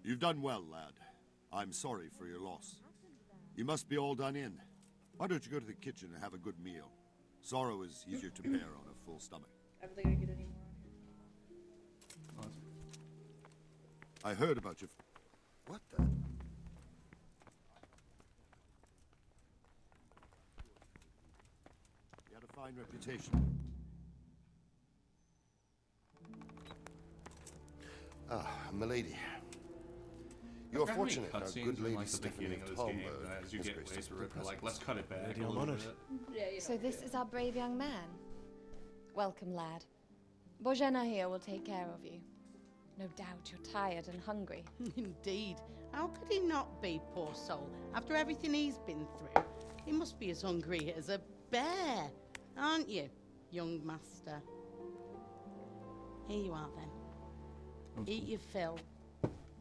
You've done well, lad. I'm sorry for your loss. You must be all done in. Why don't you go to the kitchen and have a good meal? Sorrow is easier to bear on a full stomach. I don't think I get any more on here. I heard about you. What the? You had a fine reputation. Ah, milady. You're fortunate our good lady like the Stephanie beginning of of this game, Talmberg as you has get graced us later, with her they're like, presence. let's cut it back Lady, a I'm little honored. bit. Yeah, you So this is our brave young man. Welcome, lad. Bojena here will take care of you. No doubt you're tired and hungry. Indeed. How could he not be, poor soul? After everything he's been through, he must be as hungry as a bear, aren't you, young master? Here you are, then. Eat your fill.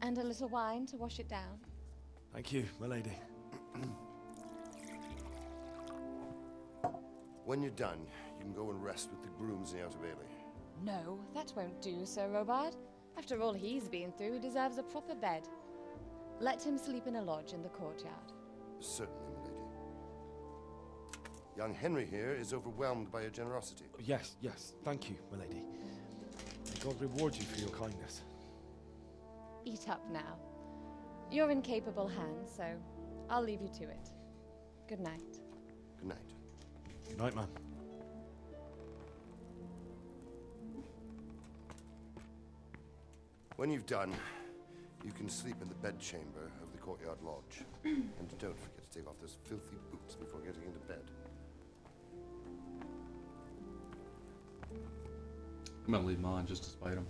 And a little wine to wash it down. Thank you, my lady. When you're done, you can go and rest with the grooms in the Outer Bailey. No, that won't do, Sir Robard. After all he's been through, he deserves a proper bed. Let him sleep in a lodge in the courtyard. Certainly, milady. Young Henry here is overwhelmed by your generosity. Yes, yes, thank you, my lady. May God reward you for your kindness. Eat up now. You're in capable hands, so I'll leave you to it. Good night. Good night. Good night, man. When you've done, you can sleep in the bedchamber of the courtyard lodge. And don't forget to take off those filthy boots before getting into bed. I'm gonna leave him on just to spite him.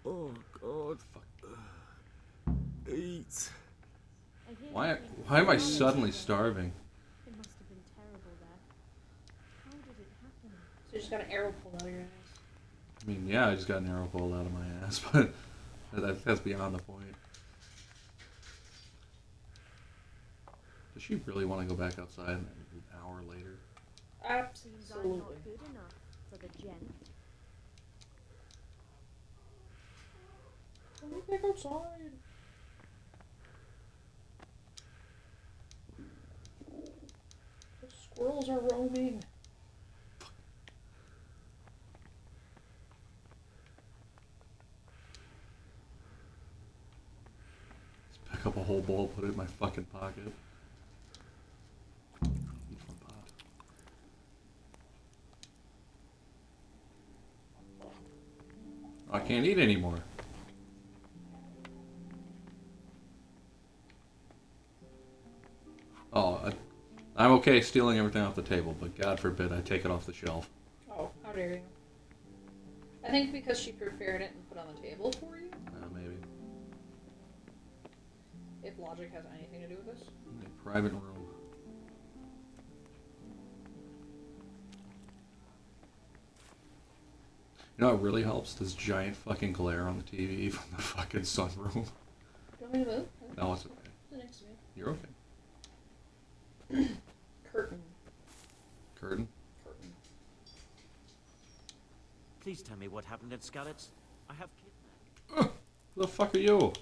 Oh, God. Eat. Why am I suddenly starving? It must have been terrible there. How did it happen? So you just got an arrow pulled out of your ass. I mean, yeah, I just got an arrow pulled out of my ass, but that's beyond the point. Does she really want to go back outside an hour later? Seems I'm Absolutely. not good enough for the gent. Let me back outside. The squirrels are roaming. Just pick up a whole bowl, put it in my fucking pocket. Eat from pot. I can't eat anymore. Oh, I'm okay stealing everything off the table, but God forbid I take it off the shelf. Oh, how dare you. I think because she prepared it and put it on the table for you. Maybe. If logic has anything to do with this. In a private room. You know what really helps? This giant fucking glare on the TV from the fucking sunroom. Do you want me to move? No, it's okay. Sit next to me. You're okay. Curtain. Curtain? Curtain. Please tell me what happened at Scarlet's. I have kidnapped. Who the fuck are you?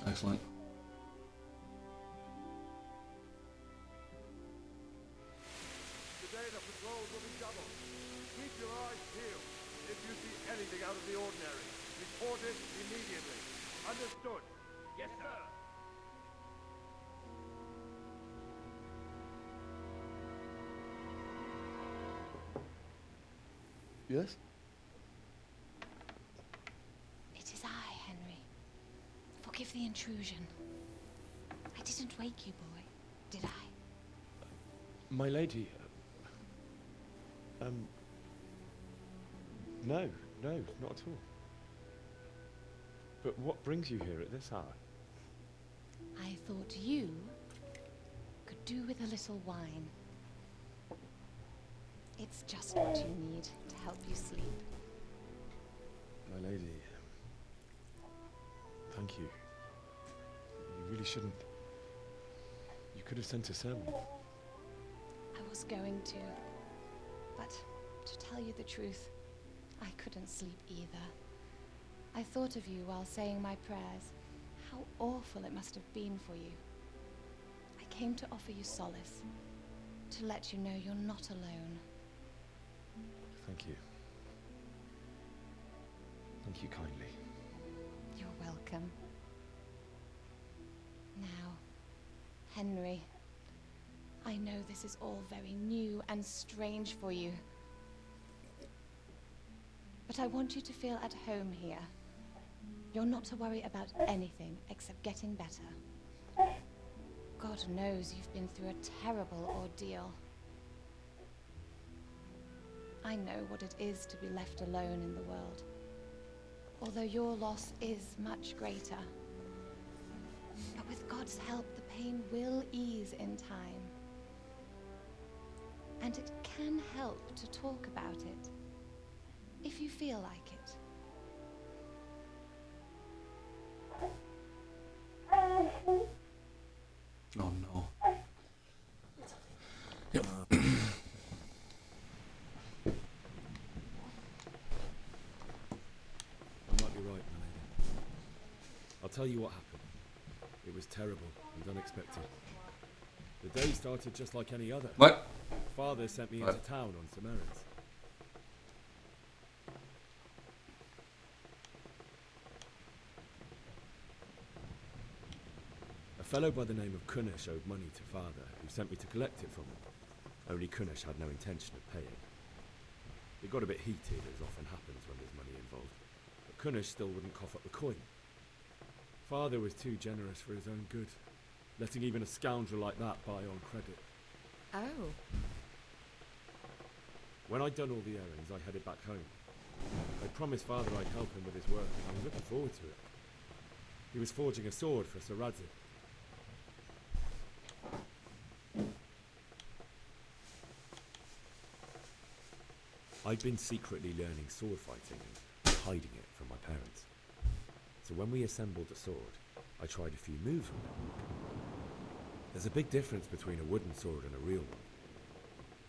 Excellent. Today the patrols will be doubled. Keep your eyes peeled. If you see anything out of the ordinary, report it immediately. Understood? Yes, sir. Yes? It is I, Henry. Forgive the intrusion. I didn't wake you, boy, did I? My lady. No, not at all. But what brings you here at this hour? I thought you could do with a little wine. It's just what you need to help you sleep. My lady, Thank you. You really shouldn't. You could have sent us home. I was going to. But to tell you the truth, I couldn't sleep either. I thought of you while saying my prayers. How awful it must have been for you. I came to offer you solace. To let you know you're not alone. Thank you. Thank you kindly. You're welcome. Now, Henry, I know this is all very new and strange for you. But I want you to feel at home here. You're not to worry about anything except getting better. God knows you've been through a terrible ordeal. I know what it is to be left alone in the world. Although your loss is much greater. But with God's help, the pain will ease in time. And it can help to talk about it, if you feel like it. Oh no. You might be right, my lady. I'll tell you what happened. It was terrible and unexpected. The day started just like any other. What? Father sent me What? into town on some errands. A fellow by the name of Kunish owed money to Father, who sent me to collect it from him. Only Kunish had no intention of paying. It got a bit heated, as often happens when there's money involved, but Kunish still wouldn't cough up the coin. Father was too generous for his own good, letting even a scoundrel like that buy on credit. Oh. When I'd done all the errands, I headed back home. I promised Father I'd help him with his work, and I was looking forward to it. He was forging a sword for Sir Radzik. I'd been secretly learning sword fighting and hiding it from my parents. So when we assembled the sword, I tried a few moves with it. There's a big difference between a wooden sword and a real one.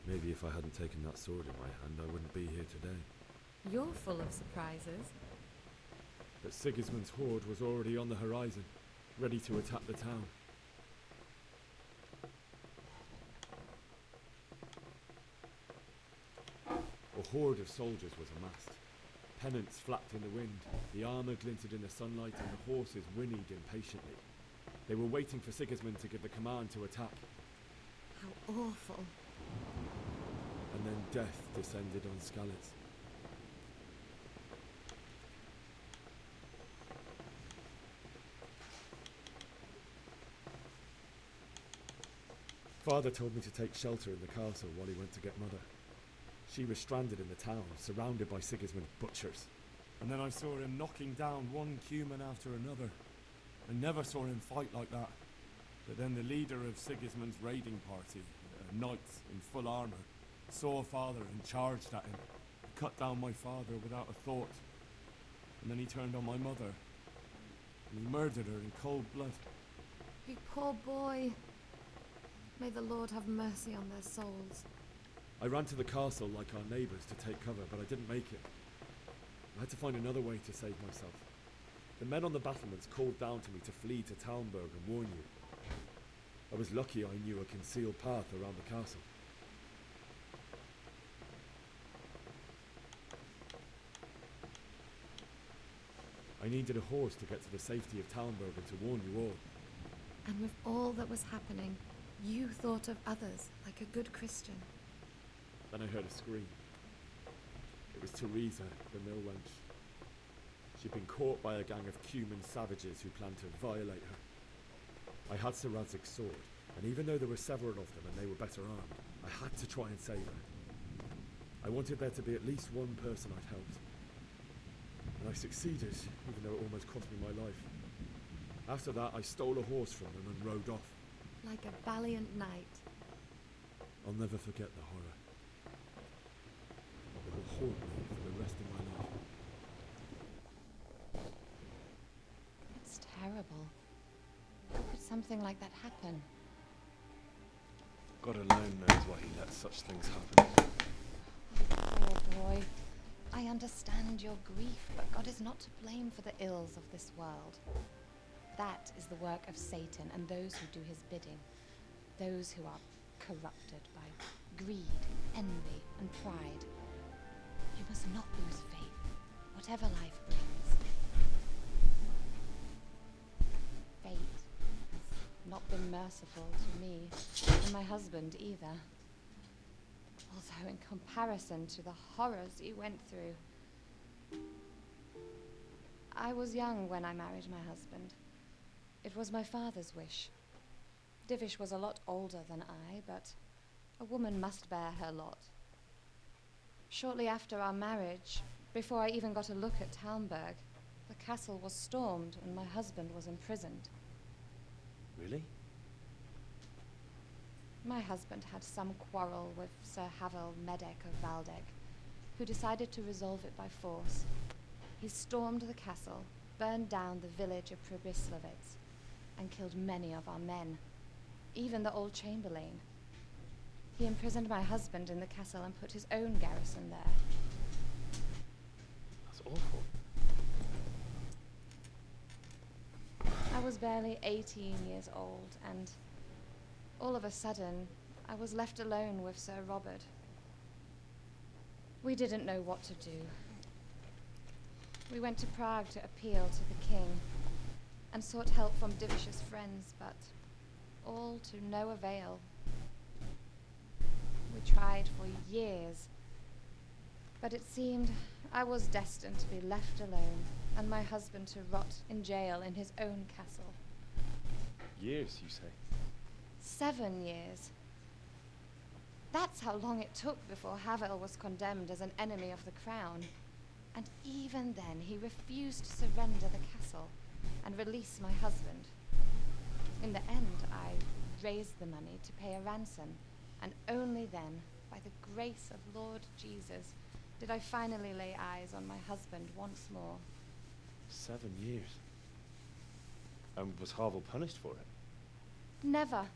Maybe if I hadn't taken that sword in my hand, I wouldn't be here today. You're full of surprises. But Sigismund's horde was already on the horizon, ready to attack the town. A horde of soldiers was amassed. Pennants flapped in the wind, the armour glinted in the sunlight, and the horses whinnied impatiently. They were waiting for Sigismund to give the command to attack. How awful. And then death descended on Skalitz. Father told me to take shelter in the castle while he went to get Mother. She was stranded in the town, surrounded by Sigismund's butchers. And then I saw him knocking down one Cuman after another. I never saw him fight like that. But then the leader of Sigismund's raiding party, knights in full armour, saw Father and charged at him, cut down my father without a thought. And then he turned on my mother, and he murdered her in cold blood. You poor boy. May the Lord have mercy on their souls. I ran to the castle like our neighbours to take cover, but I didn't make it. I had to find another way to save myself. The men on the battlements called down to me to flee to Talmberg and warn you. I was lucky I knew a concealed path around the castle. I needed a horse to get to the safety of Talmberg and to warn you all. And with all that was happening, you thought of others like a good Christian. Then I heard a scream. It was Teresa, the mill wench. She'd been caught by a gang of Cuman savages who planned to violate her. I had Sir Radzig's sword, and even though there were several of them and they were better armed, I had to try and save her. I wanted there to be at least one person I'd helped. And I succeeded, even though it almost cost me my life. After that, I stole a horse from them and rode off. Like a valiant knight. I'll never forget the horror. It will haunt me for the rest of my life. It's terrible. How could something like that happen? God alone knows why he lets such things happen. Poor boy. I understand your grief, but God is not to blame for the ills of this world. That is the work of Satan and those who do his bidding. Those who are corrupted by greed, envy, and pride. You must not lose faith, whatever life brings. Fate has not been merciful to me, and my husband either. Although in comparison to the horrors he went through. I was young when I married my husband. It was my father's wish. Divish was a lot older than I, but a woman must bear her lot. Shortly after our marriage, before I even got a look at Talmberg, the castle was stormed and my husband was imprisoned. Really? My husband had some quarrel with Sir Havel Medek of Valdek, who decided to resolve it by force. He stormed the castle, burned down the village of Probislovitz, and killed many of our men, even the old chamberlain. He imprisoned my husband in the castle and put his own garrison there. That's awful. I was barely 18 years old, and all of a sudden, I was left alone with Sir Robert. We didn't know what to do. We went to Prague to appeal to the king, and sought help from Divish's friends, but all to no avail. We tried for years, but it seemed I was destined to be left alone, and my husband to rot in jail in his own castle. Years, you say? 7 years. That's how long it took before Havel was condemned as an enemy of the crown. And even then, he refused to surrender the castle and release my husband. In the end, I raised the money to pay a ransom, and only then, by the grace of Lord Jesus, did I finally lay eyes on my husband once more. 7 years? And was Havel punished for it? Never.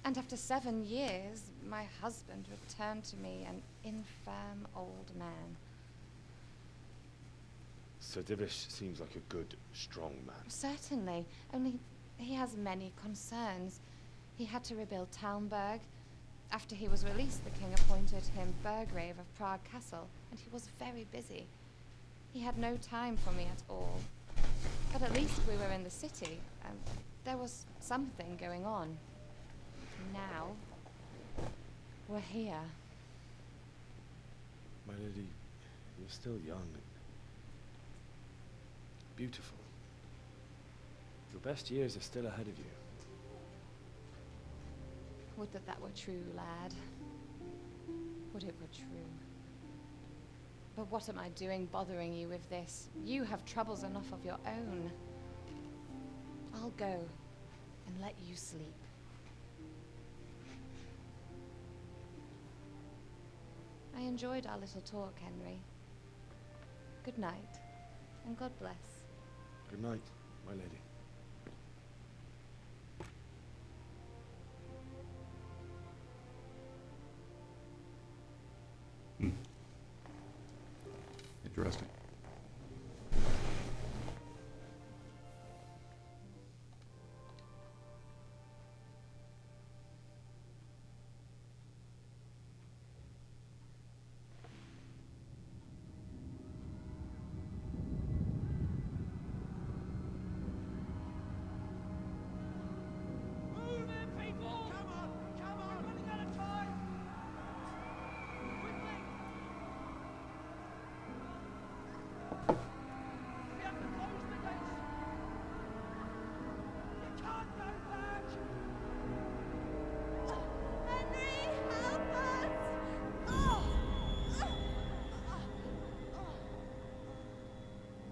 And after 7 years, my husband returned to me an infirm old man. Sir Divish seems like a good, strong man. Certainly, only he has many concerns. He had to rebuild Talmberg. After he was released, the king appointed him Burgrave of Prague Castle, and he was very busy. He had no time for me at all. But at least we were in the city, and there was something going on. Now, we're here. My lady, you're still young and beautiful. Your best years are still ahead of you. Would that were true, lad. Would it were true. But what am I doing bothering you with this? You have troubles enough of your own. I'll go and let you sleep. I enjoyed our little talk, Henry. Good night, and God bless. Good night, my lady. Interesting.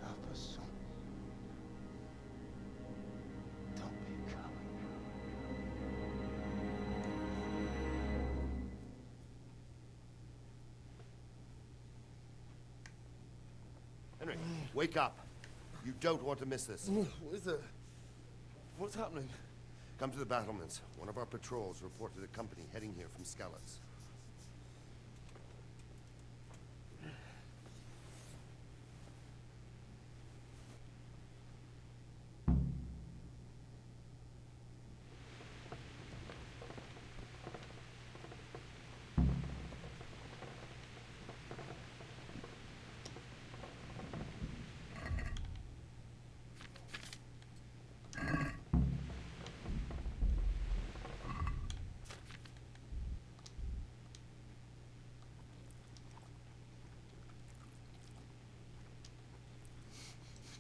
Help us, son. Don't be a coward. Henry, wake up. You don't want to miss this. What is it? What's happening? Come to the battlements. One of our patrols reported a company heading here from Skalitz.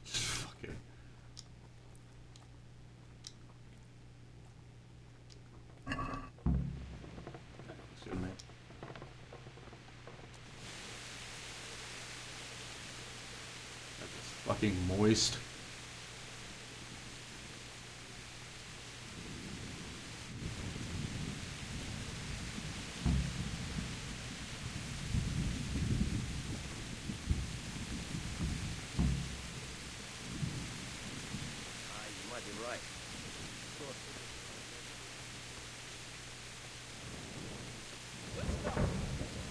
Fucking. Excuse me. That's fucking moist. You might be right.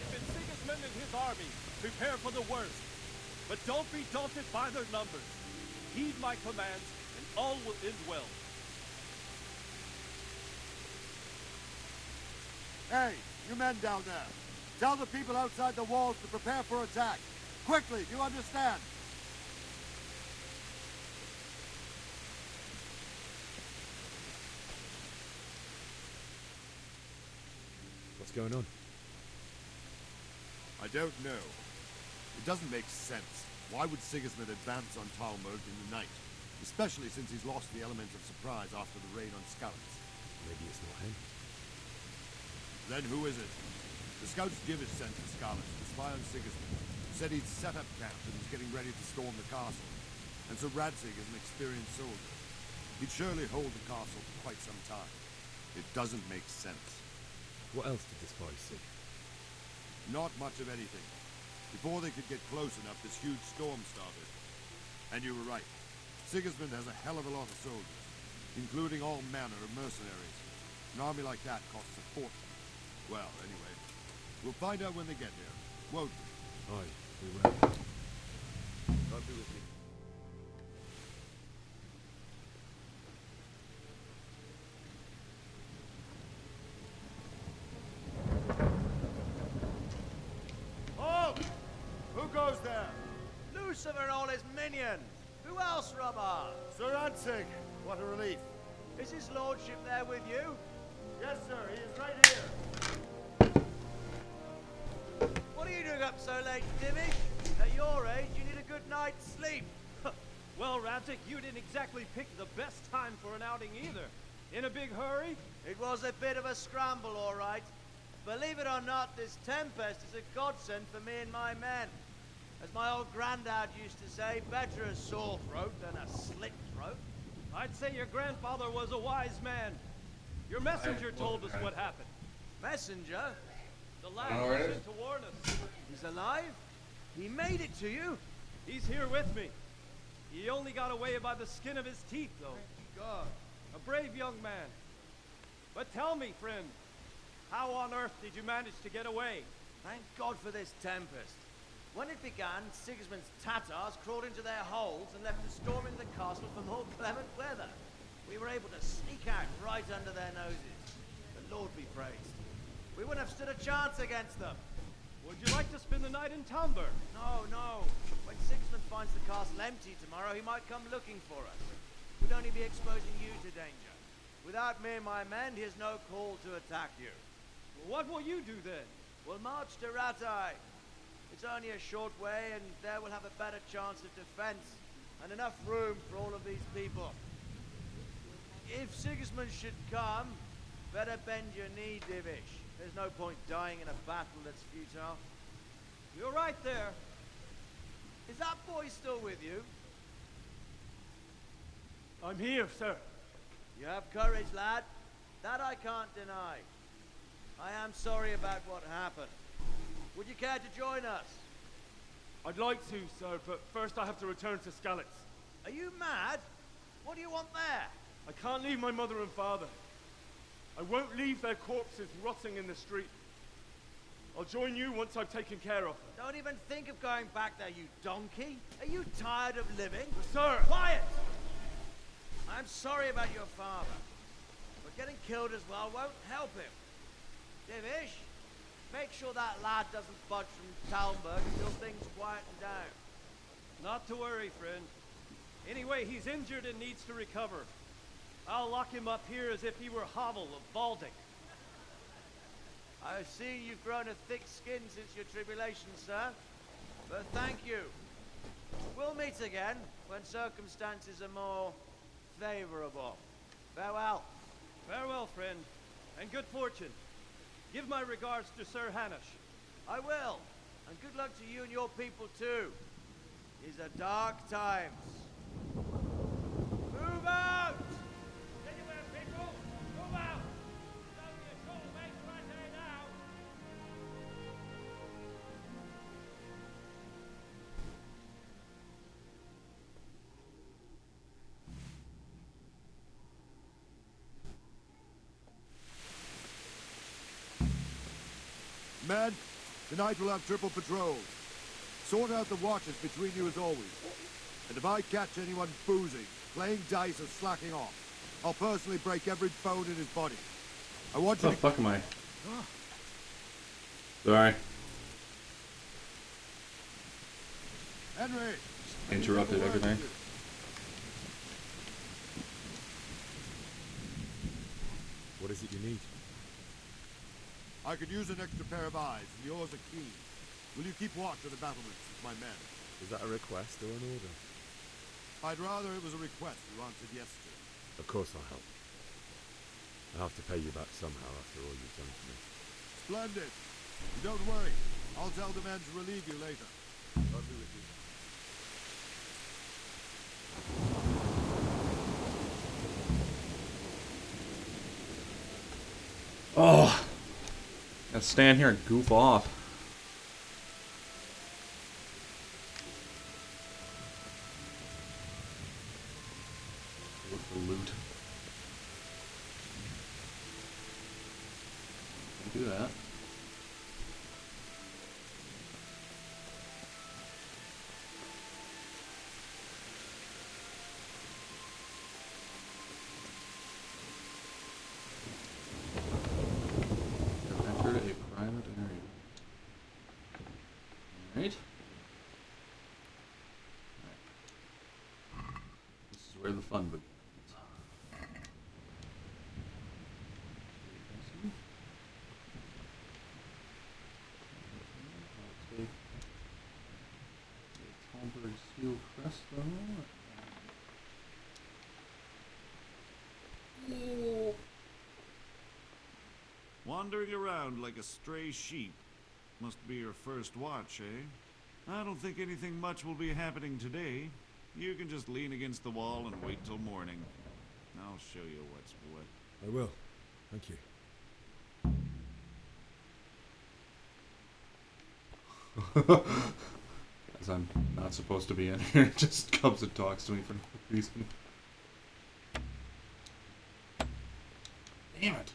If it's Sigismund and his army, prepare for the worst. But don't be daunted by their numbers. Heed my commands, and all will end well. Hey, you men down there. Tell the people outside the walls to prepare for attack. Quickly, do you understand? What's going on? I don't know. It doesn't make sense. Why would Sigismund advance on Talmud in the night? Especially since he's lost the element of surprise after the raid on Skalitz. Maybe it's not him. Then who is it? The scouts Divish sent to Skalitz to spy on Sigismund. Said he'd set up camp and was getting ready to storm the castle. And so Radzig is an experienced soldier. He'd surely hold the castle for quite some time. It doesn't make sense. What else did the spies see? Not much of anything. Before they could get close enough, this huge storm started. And you were right. Sigismund has a hell of a lot of soldiers, including all manner of mercenaries. An army like that costs a fortune. Well, anyway, we'll find out when they get here, won't we? Aye, we will. God be with me. Halt! Who goes there? Lucifer and all his minions! Who else, Robber? Sir Radzig. What a relief. Is his lordship there with you? Yes, sir. He is right here. What are you doing up so late, Dimmy? At your age, you need a good night's sleep. Well, Radzig, you didn't exactly pick the best time for an outing either. In a big hurry? It was a bit of a scramble, all right. Believe it or not, this tempest is a godsend for me and my men. As my old granddad used to say, better a sore throat than a slit throat. I'd say your grandfather was a wise man. Your messenger told us what happened. Messenger? The lad was sent to warn us. He's alive? He made it to you? He's here with me. He only got away by the skin of his teeth, though. God. A brave young man. But tell me, friend, how on earth did you manage to get away? Thank God for this tempest. When it began, Sigismund's Tatars crawled into their holes and left us storming the castle for more clement weather. We were able to sneak out right under their noses. The Lord be praised. We wouldn't have stood a chance against them. Would you like to spend the night in Talmberg? No, no. When Sigismund finds the castle empty tomorrow, he might come looking for us. We'd only be exposing you to danger. Without me and my men, he has no call to attack you. Well, what will you do then? We'll march to Ratai. It's only a short way, and there we'll have a better chance of defense, and enough room for all of these people. If Sigismund should come, better bend your knee, Divish. There's no point dying in a battle that's futile. You're right there. Is that boy still with you? I'm here, sir. You have courage, lad. That I can't deny. I am sorry about what happened. Would you care to join us? I'd like to, sir, but first I have to return to Skalitz. Are you mad? What do you want there? I can't leave my mother and father. I won't leave their corpses rotting in the street. I'll join you once I've taken care of them. Don't even think of going back there, you donkey. Are you tired of living? Sir! Quiet! I'm sorry about your father, but getting killed as well won't help him. Divish, make sure that lad doesn't budge from Talmberg until things quieten down. Not to worry, friend. Anyway, he's injured and needs to recover. I'll lock him up here as if he were Hovel of Baldic. I see you've grown a thick skin since your tribulation, sir. But thank you. We'll meet again when circumstances are more favorable. Farewell. Farewell, friend, and good fortune. Give my regards to Sir Hanush. I will. And good luck to you and your people, too. These are dark times. Move out! Anywhere, people! Move out! It's only a short way to right here now. Men, tonight we'll have triple patrols. Sort out the watches between you as always. And if I catch anyone boozing, playing dice, or slacking off, I'll personally break every bone in his body. I want you What to... the fuck am I? Sorry. Henry! Interrupted everything. What is it you need? I could use an extra pair of eyes, and yours are keen. Will you keep watch of the battlements with my men? Is that a request or an order? I'd rather it was a request you answered yes to. Of course I'll help. I'll have to pay you back somehow after all you've done for me. Splendid. You don't worry. I'll tell the men to relieve you later. I'll be with you. Oh, gotta stand here and goof off. Look for loot. Can't do that. Enter a private area. Alright. This is where the fun begins. I'll take the Talmberg Steel Crest though. Wandering around like a stray sheep. Must be your first watch, eh? I don't think anything much will be happening today. You can just lean against the wall and wait till morning. I'll show you what's what. I will. Thank you. As I'm not supposed to be in here, it just comes and talks to me for no reason. Damn it.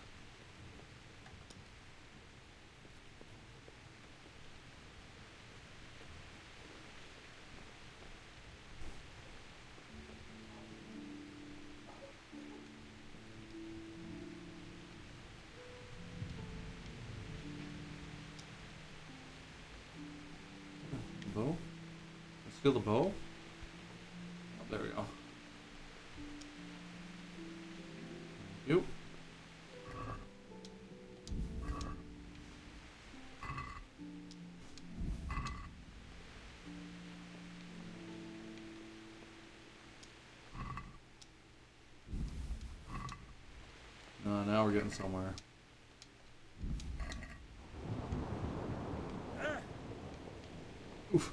Bow? Let's steal the bow? Oh, there we go. Thank you. Now we're getting somewhere. Oof.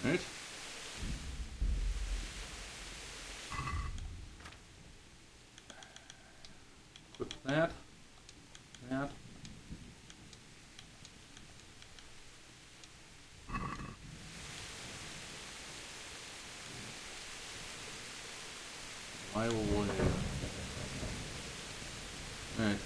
Right. That. That. Mile away. Alright.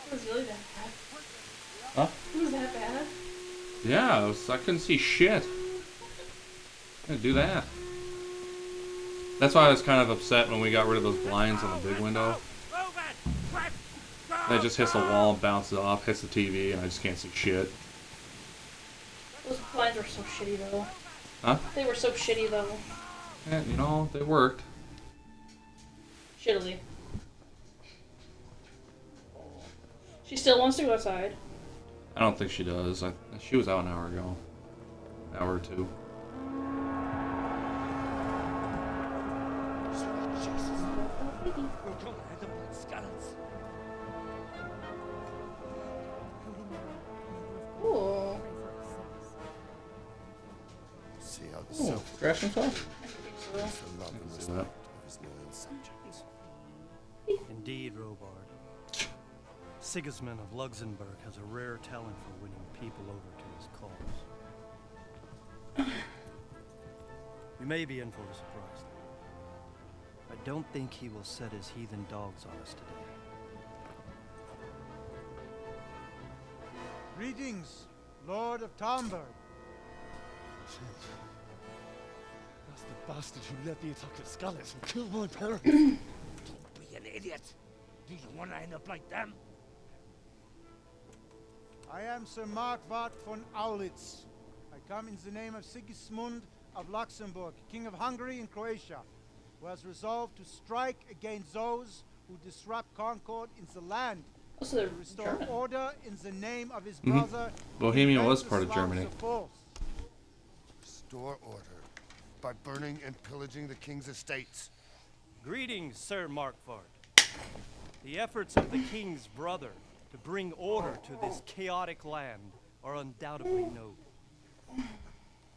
It was really that bad. Huh? It was that bad. Yeah, I couldn't see shit. Gonna do that. That's why I was kind of upset when we got rid of those blinds on the big window. It just hits the wall and bounces off, hits the TV, and I just can't see shit. Those blinds were so shitty though. Huh? They were so shitty though. Yeah, you know, they worked. Shittily. She still wants to go outside. I don't think she does. She was out an hour ago. An hour or two. Ooh. See how the Oh, self scratch himself? so love and respect of his loyal subjects. Indeed, Robard. Sigismund of Luxembourg has a rare talent for winning people over to his cause. We may be in for a surprise. I don't think he will set his heathen dogs on us today. Greetings, Lord of Talmberg. That's the bastard who led the attack at Scarlet and killed my parents. Don't be an idiot. Do you want to end up like them? I am Sir Markwart von Aulitz. I come in the name of Sigismund of Luxembourg, King of Hungary and Croatia, who has resolved to strike against those who disrupt concord in the land, Also, to restore German. order in the name of his brother. Bohemia and was the part of Slavs Germany. force. Restore order by burning and pillaging the king's estates. Greetings, Sir Markwart. The efforts of the king's brother to bring order to this chaotic land are undoubtedly noble.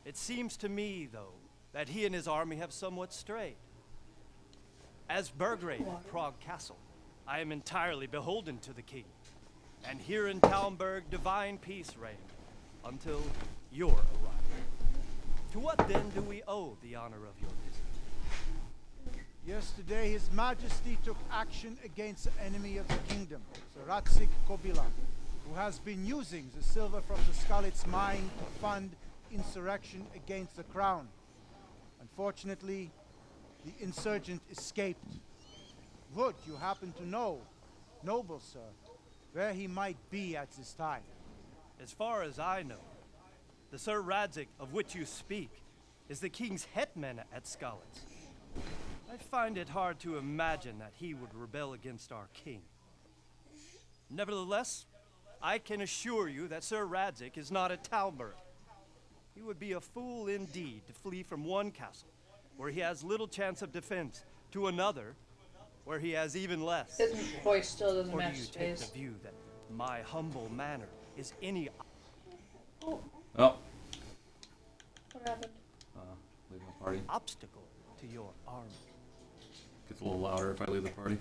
It seems to me, though, that he and his army have somewhat strayed. As Burgrave of Prague Castle, I am entirely beholden to the king. And here in Talmberg, divine peace reigned until your arrival. To what then do we owe the honor of your visit? Yesterday, His Majesty took action against the enemy of the kingdom, Sir Ratzik Kobila, who has been using the silver from the Skalitz mine to fund insurrection against the crown. Unfortunately, the insurgent escaped. Would you happen to know, noble sir, where he might be at this time? As far as I know, the Sir Radzik of which you speak is the king's hetman at Skalitz. I find it hard to imagine that he would rebel against our king. Nevertheless, I can assure you that Sir Radzik is not at Talmberg. He would be a fool indeed to flee from one castle, where he has little chance of defense, to another, where he has even less. His voice still doesn't Or do match you his take face. the view that my humble manner is any... Oh. Oh. What happened? Leaving the party. obstacle to your army? Gets a little louder if I leave the party.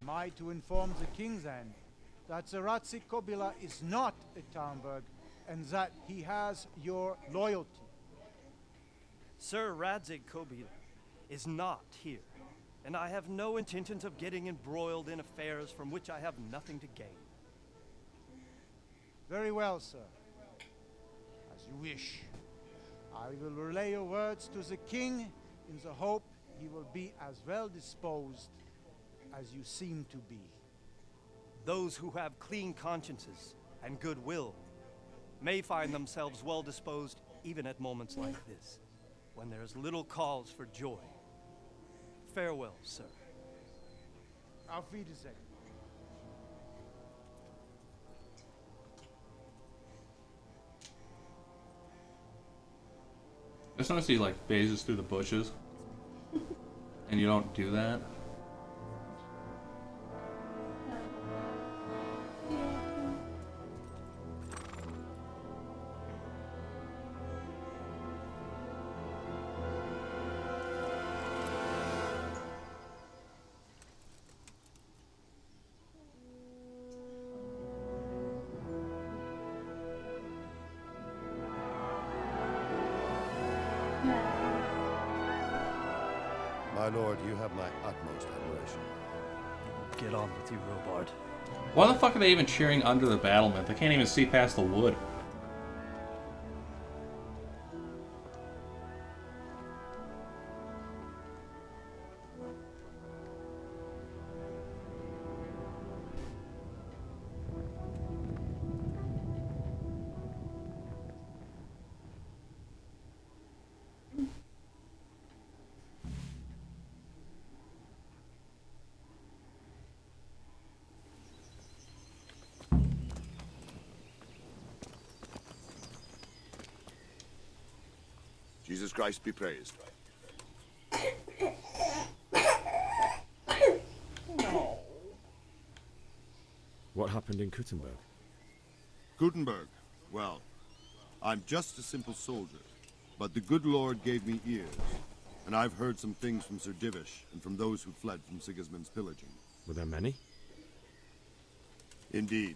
Am I to inform the king's end that Sir Ratzik Kobila is not at Talmberg and that he has your loyalty? Sir Radzik Kobila is not here, and I have no intentions of getting embroiled in affairs from which I have nothing to gain. Very well, sir. you wish. I will relay your words to the king in the hope he will be as well disposed as you seem to be. Those who have clean consciences and goodwill may find themselves well disposed even at moments like this, when there is little cause for joy. Farewell, sir. Auf Wiedersehen. As soon as he like phases through the bushes, and you don't do that. My lord, you have my utmost admiration. Get on with you, Robard. Why the fuck are they even cheering under the battlement? They can't even see past the wood. Jesus Christ be praised. What happened in Kuttenberg? Gutenberg. Well, I'm just a simple soldier, but the good Lord gave me ears, and I've heard some things from Sir Divish and from those who fled from Sigismund's pillaging. Were there many? Indeed,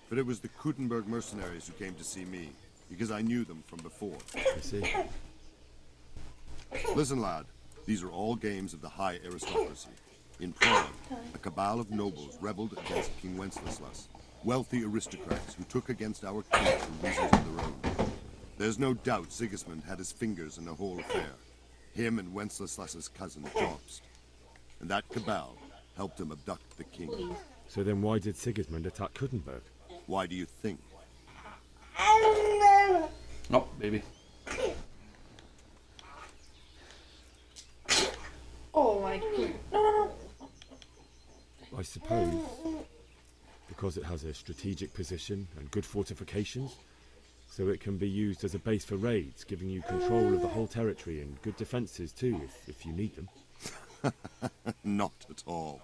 but it was the Kuttenberg mercenaries who came to see me, because I knew them from before. I see. Listen, lad, these are all games of the high aristocracy. In Prague, a cabal of nobles rebelled against King Wenceslas, wealthy aristocrats who took against our king for reasons of their own. There's no doubt Sigismund had his fingers in the whole affair, him and Wenceslas's cousin Jobst. And that cabal helped him abduct the king. So then why did Sigismund attack Kuttenberg? Why do you think? Oh, baby. Oh my god. No. I suppose because it has a strategic position and good fortifications, so it can be used as a base for raids, giving you control of the whole territory and good defences too, if you need them. Not at all.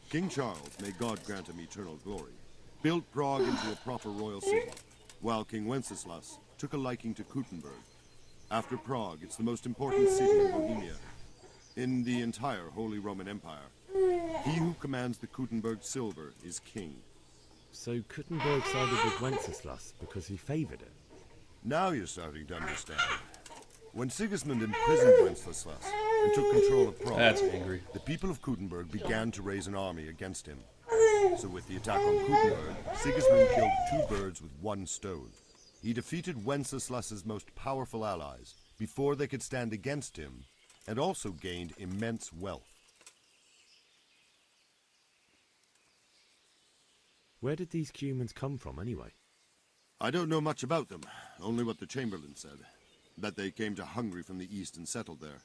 King Charles, may God grant him eternal glory, built Prague into a proper royal city, while King Wenceslas took a liking to Kuttenberg. After Prague, it's the most important city in Bohemia, in the entire Holy Roman Empire. He who commands the Kuttenberg silver is king. So Kuttenberg sided with Wenceslas because he favoured it? Now you're starting to understand. When Sigismund imprisoned Wenceslas and took control of Prague, That's angry. the people of Kuttenberg began to raise an army against him. So with the attack on Kuttenberg, Sigismund killed two birds with one stone. He defeated Wenceslas's most powerful allies before they could stand against him, and also gained immense wealth. Where did these Cumans come from anyway? I don't know much about them, only what the Chamberlain said, that they came to Hungary from the east and settled there.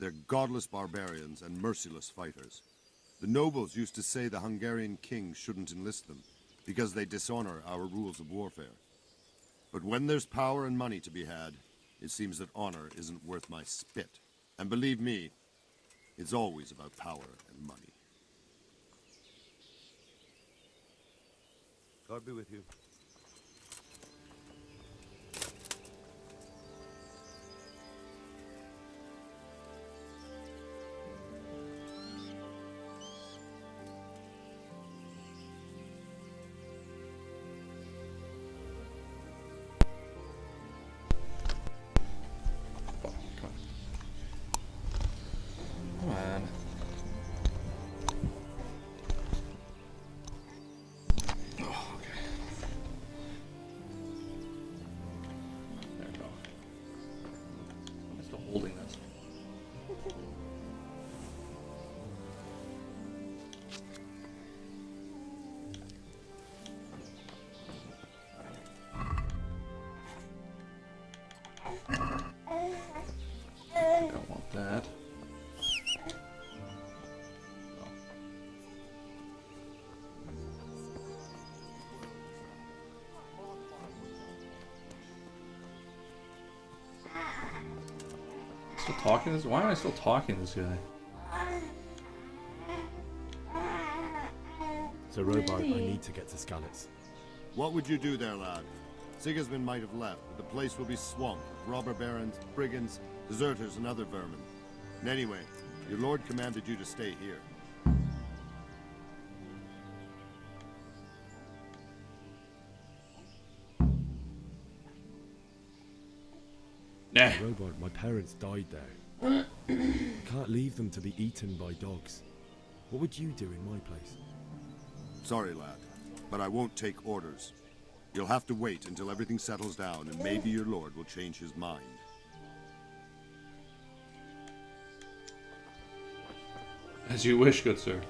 They're godless barbarians and merciless fighters. The nobles used to say the Hungarian king shouldn't enlist them, because they dishonor our rules of warfare. But when there's power and money to be had, it seems that honor isn't worth my spit. And believe me, it's always about power and money. God be with you. Come on. Oh, okay. Don't want that. Still talking to this? Why am I still talking to this guy? So, Robart, I need to get to Skalitz. What would you do there, lad? Sigismund might have left, but the place will be swamped with robber barons, brigands, deserters, and other vermin. And anyway, your lord commanded you to stay here. Nah. Robart, my parents died there. Can't leave them to be eaten by dogs. What would you do in my place? Sorry, lad, but I won't take orders. You'll have to wait until everything settles down, and maybe your lord will change his mind. As you wish, good sir.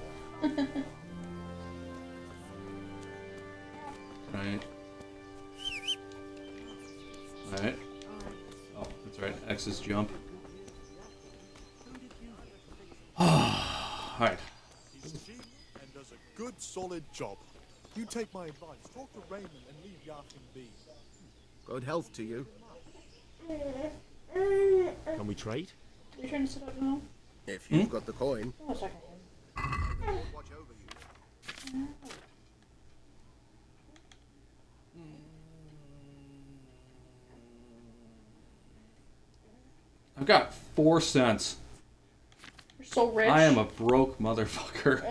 Right. Alright. Oh, that's right. X is jump. Alright. He's cheap and does a good, solid job. You take my advice. Talk to Raymond and leave Yakin be. Good health to you. Can we trade? Are you trying to sit up now? If you've got the coin. Oh, a second. Watch over you. I've got 4 cents. You're so rich. I am a broke motherfucker.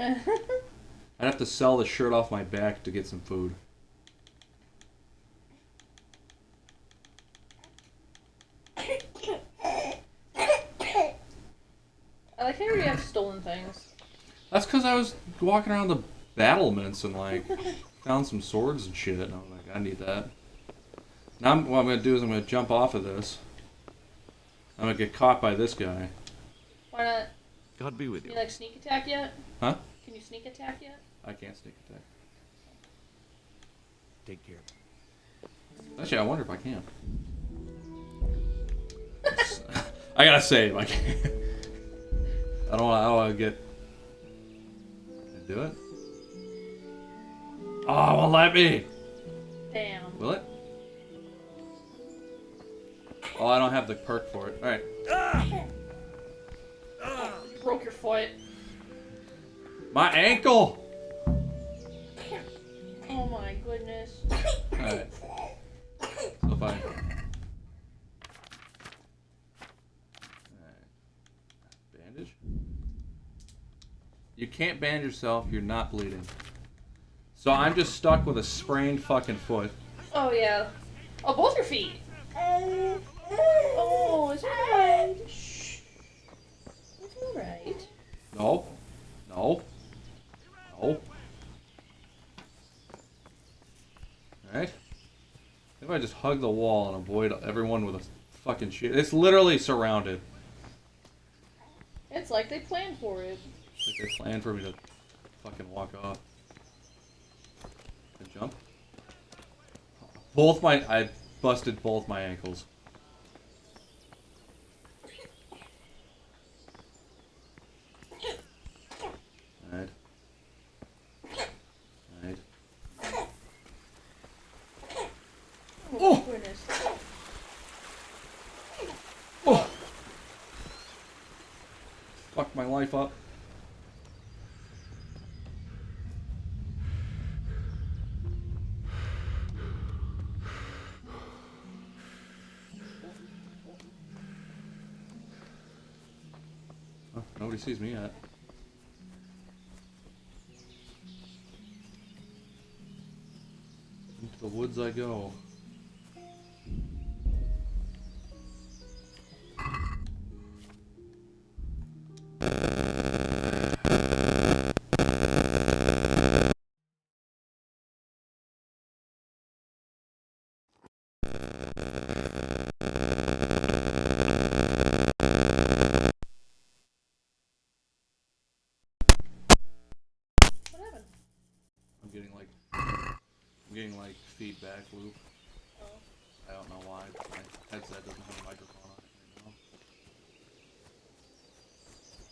I'd have to sell the shirt off my back to get some food. I like how you have stolen things. That's because I was walking around the battlements and like found some swords and shit, and I was like, I need that. Now what I'm gonna do is I'm gonna jump off of this. I'm gonna get caught by this guy. Why not? God be with Can you. you like sneak attack yet? Huh? Can you sneak attack yet? I can't sneak attack. Take care. Actually, I wonder if I can. I gotta save. I can't. I don't want to get. Can I do it? Oh, it won't let me. Damn. Will it? Oh, I don't have the perk for it. All right. You broke your foot. My ankle. Oh my goodness. All right. So fine. Bandage? You can't bandage yourself, you're not bleeding. So I'm just stuck with a sprained fucking foot. Oh yeah. Oh, both your feet. Oh, it's alright. Shh. It's alright. No. No. No. Alright. If I just hug the wall and avoid everyone with a fucking shit. It's literally surrounded. It's like they planned for it. It's like they planned for me to fucking walk off. Good jump. I busted both my ankles. Alright. Alright. Oh goodness. Oh! Fuck my life up. Oh, nobody sees me yet. Into the woods I go. like feedback loop. Oh. I don't know why. My headset doesn't have a microphone on it right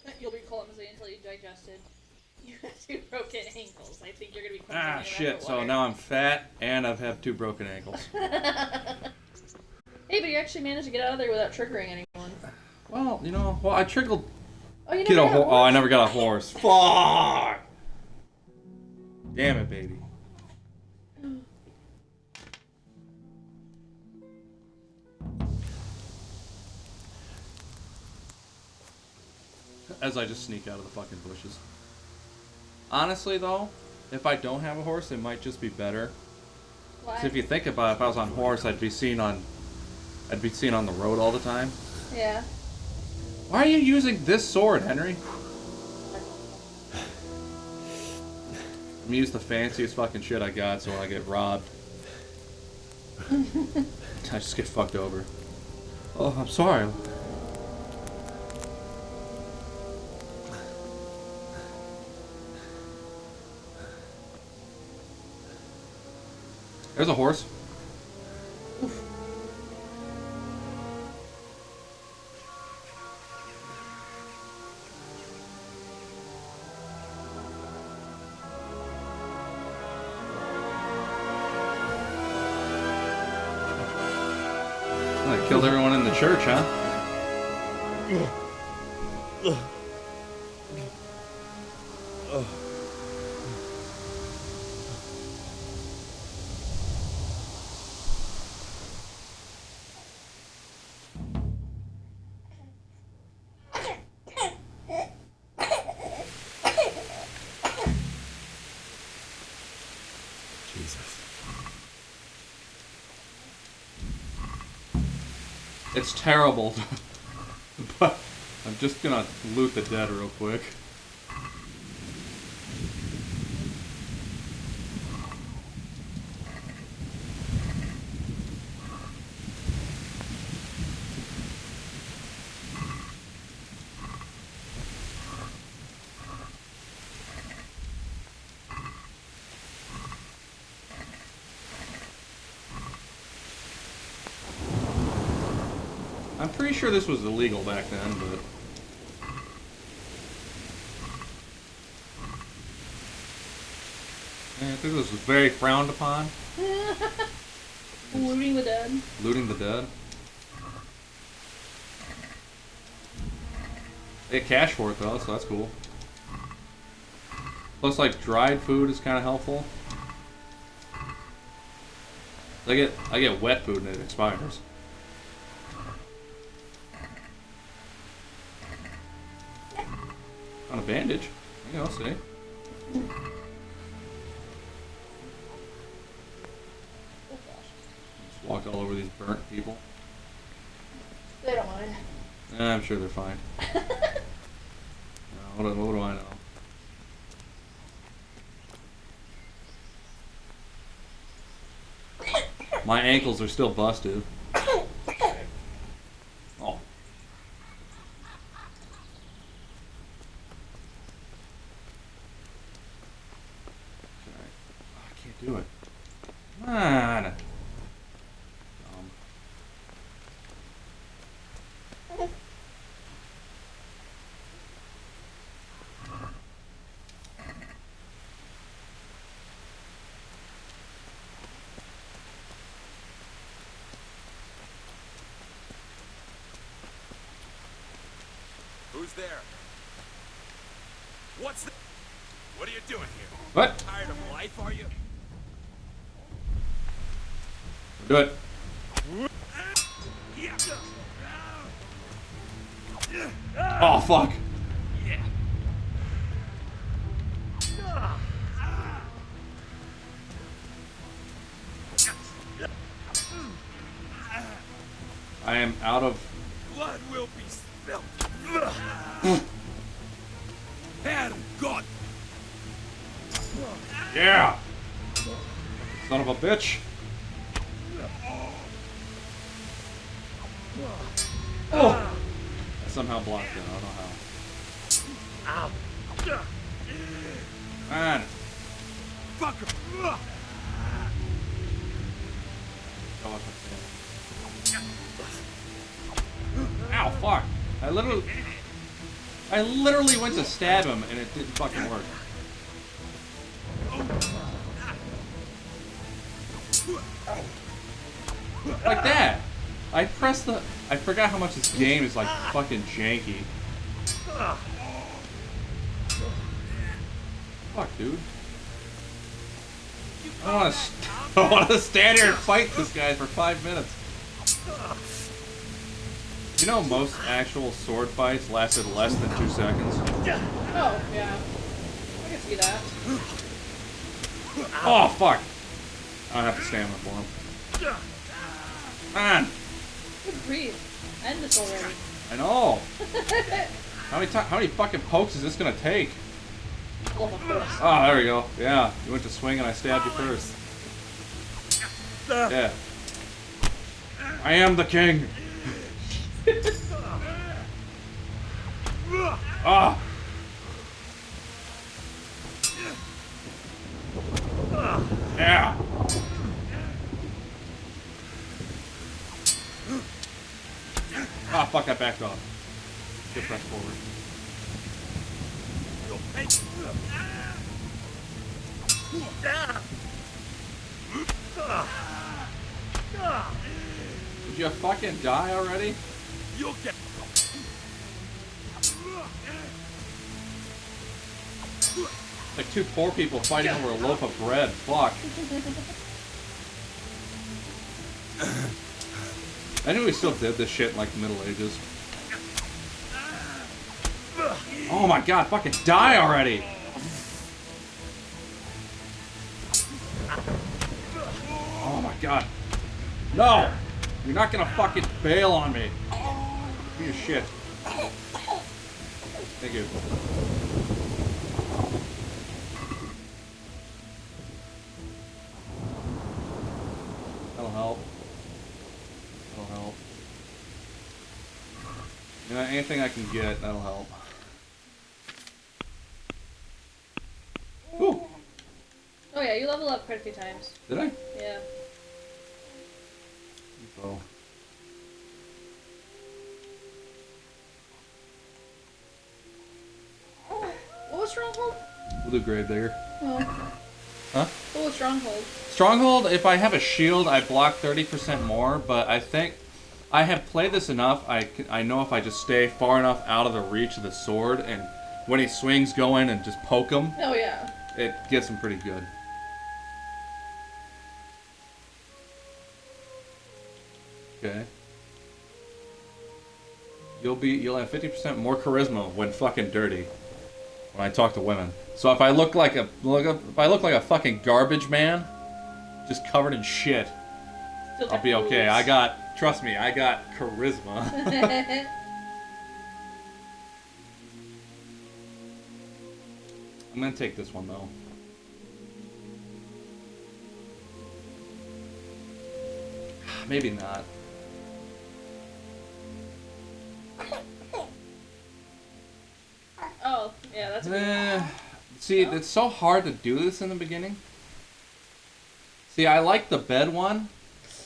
now. You'll be clumsy until you digested. You have 2 broken ankles. I think you're gonna be clumsy. Ah, shit. So now I'm fat and I've had 2 broken ankles. Hey, but you actually managed to get out of there without triggering anyone. Well, you know, I trickled. Oh, you never got a horse? Oh, I never got a horse. Fuck! Damn it, baby. As I just sneak out of the fucking bushes. Honestly, though, if I don't have a horse, it might just be better. Why? 'Cause if you think about it, if I was on horse, I'd be seen on the road all the time. Yeah. Why are you using this sword, Henry? I'm gonna use the fanciest fucking shit I got, so when I get robbed, I just get fucked over. Oh, I'm sorry. There's a horse. I killed everyone in the church, huh? It's terrible, but I'm just gonna loot the dead real quick. I'm pretty sure this was illegal back then, but... I think this was very frowned upon. Looting the dead. Looting the dead. They get cash for it though, so that's cool. Plus, like, dried food is kind of helpful. I get wet food and it expires. On a bandage. Yeah, I'll see. Just walked all over these burnt people. They don't mind. I'm sure they're fine. No, what do I know? My ankles are still busted. Oh. I can't do it. Come on. Who's there? What's the... What are you doing here? What? Tired of life, are you? Do it. Oh, fuck. Yeah. I am out of... Blood will be spilled. Herr God. Yeah! Son of a bitch. Oh! I somehow blocked it. I don't know how. Ow. Man. Fucker. I literally went to stab him and it didn't fucking work. Like that. I pressed the... I forgot how much this game is like fucking janky. Fuck, dude. I don't want to stand here and fight this guy for 5 minutes. You know most actual sword fights lasted less than 2 seconds? Oh, yeah. I can see that. Oh, fuck. I don't have to stamina for him. Man. Good grief. End this already. I know. How many fucking pokes is this gonna take? Oh, there we go. Yeah, you went to swing and I stabbed you first. Yeah. I am the king. Ah. Yeah. Ah, fuck! I backed off. Just press forward. Did you fucking die already? You'll get. Like 2 poor people fighting over a loaf of bread. Fuck. I knew we still did this shit in like the Middle Ages. Oh my god, fucking die already! Oh my god. No! You're not gonna fucking bail on me. Be a shit. Thank you. That'll help. That'll help. You know, anything I can get, that'll help. Ooh. Oh yeah, you level up quite a few times. Did I? Yeah. Oh. What was Stronghold? We'll do Gravedigger. Oh. Huh? What was Stronghold? Stronghold, if I have a shield, I block 30% more, but I think I have played this enough. I know if I just stay far enough out of the reach of the sword, and when he swings, go in and just poke him. Oh yeah. It gets him pretty good. Okay. You'll have 50% more charisma when fucking dirty. When I talk to women. So if I look like a fucking garbage man, just covered in shit, I'll be okay. Trust me, I got charisma. I'm gonna take this one though. Maybe not. Oh, yeah, that's a good one. See, it's so hard to do this in the beginning. See, I like the bed one,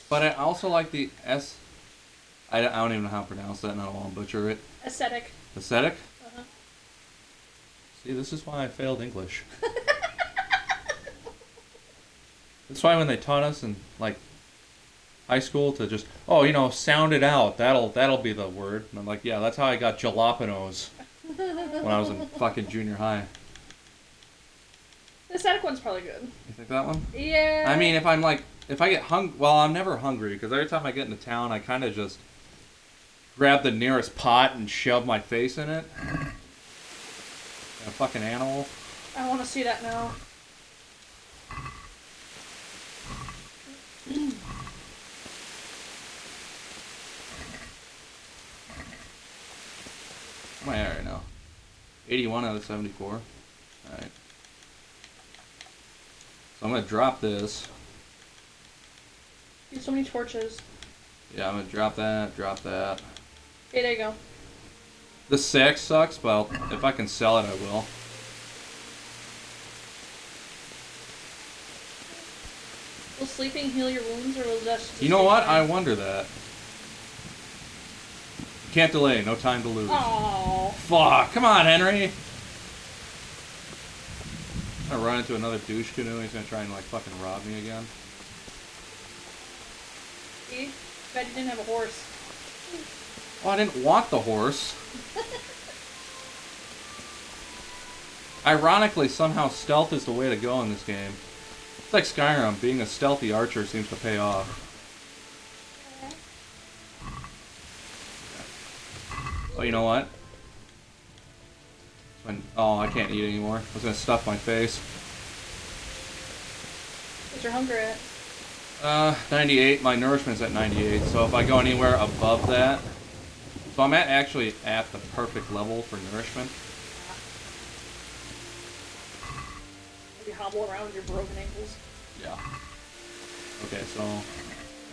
but I also like the I don't even know how to pronounce that, and I don't want to butcher it. Aesthetic. Aesthetic? Uh-huh. See, this is why I failed English. That's why when they taught us in, like, high school to just, sound it out. That'll be the word. And I'm like, yeah, that's how I got jalapenos when I was in fucking junior high. The aesthetic one's probably good. You think that one? Yeah. I mean, if I get I'm never hungry, because every time I get into town, I kind of just grab the nearest pot and shove my face in it. A fucking animal. I want to see that now. Am I at right now? 81 out of 74. Alright. So I'm going to drop this. You have so many torches. Yeah, I'm going to drop that. Okay, there you go. The 6 sucks, but if I can sell it, I will. Will sleeping heal your wounds, or will just... You know what? I wonder that. can't delay. No time to lose. Oh. Fuck. Come on, Henry. I'm gonna run into another douche canoe. He's gonna try and like fucking rob me again. See? Bet you didn't have a horse. Well, I didn't want the horse. Ironically, somehow stealth is the way to go in this game. It's like Skyrim. Being a stealthy archer seems to pay off. Oh, you know what? Oh, I can't eat anymore. I was gonna stuff my face. What's your hunger at? 98. My nourishment's at 98. So if I go anywhere above that, so I'm actually at the perfect level for nourishment. You hobble around with your broken ankles. Yeah. Okay, so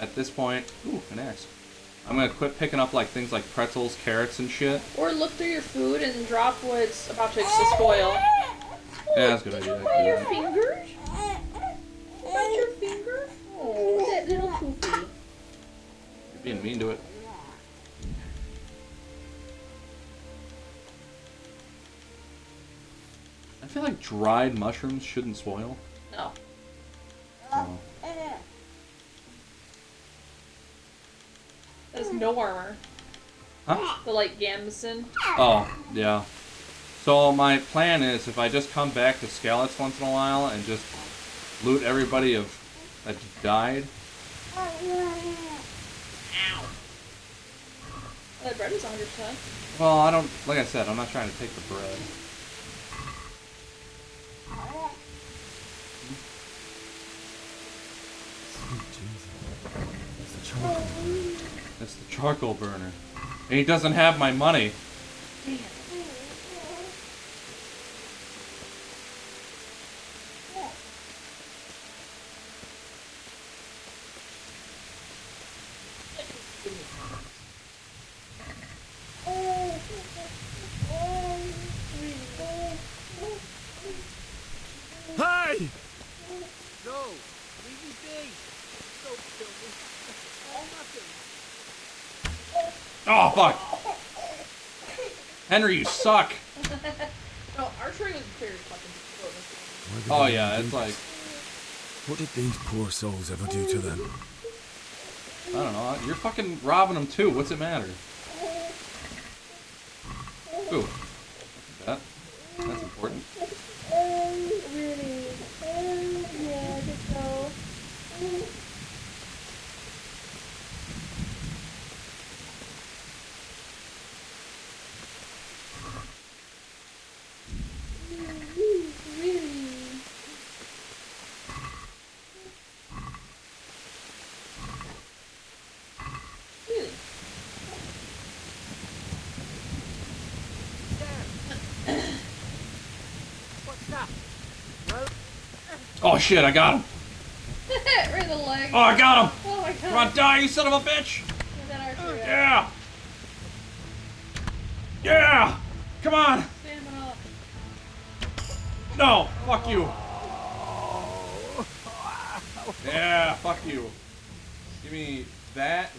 at this point, ooh, an axe. I'm gonna quit picking up like things like pretzels, carrots, and shit. Or look through your food and drop what's about to spoil. Yeah, that's a good idea. About your fingers? About your fingers? Oh, that little poopy. You're being mean to it. I feel like dried mushrooms shouldn't spoil. No. So. There's no armor. Huh? The like gambeson. Oh, yeah. So my plan is if I just come back to Skalitz once in a while and just loot everybody that died. Ow. That bread is 100%. Well, I don't, like I said, I'm not trying to take the bread. It's the charcoal burner. And he doesn't have my money. Damn. Hey! No, leave me be. Don't kill me. All nothing. Oh, fuck! Henry, you suck! No, archery was very fucking difficult. Oh, yeah, it's like... What did these poor souls ever do to them? I don't know, you're fucking robbing them too, what's it matter? Ooh. That's important. Really? Yeah, just go. Oh shit, I got him! Right in the leg. Oh, I got him! Oh my god. Come on, die, you son of a bitch! Yeah! Yeah! Come on! Stamina. No! Fuck you! Yeah, fuck you. Give me that,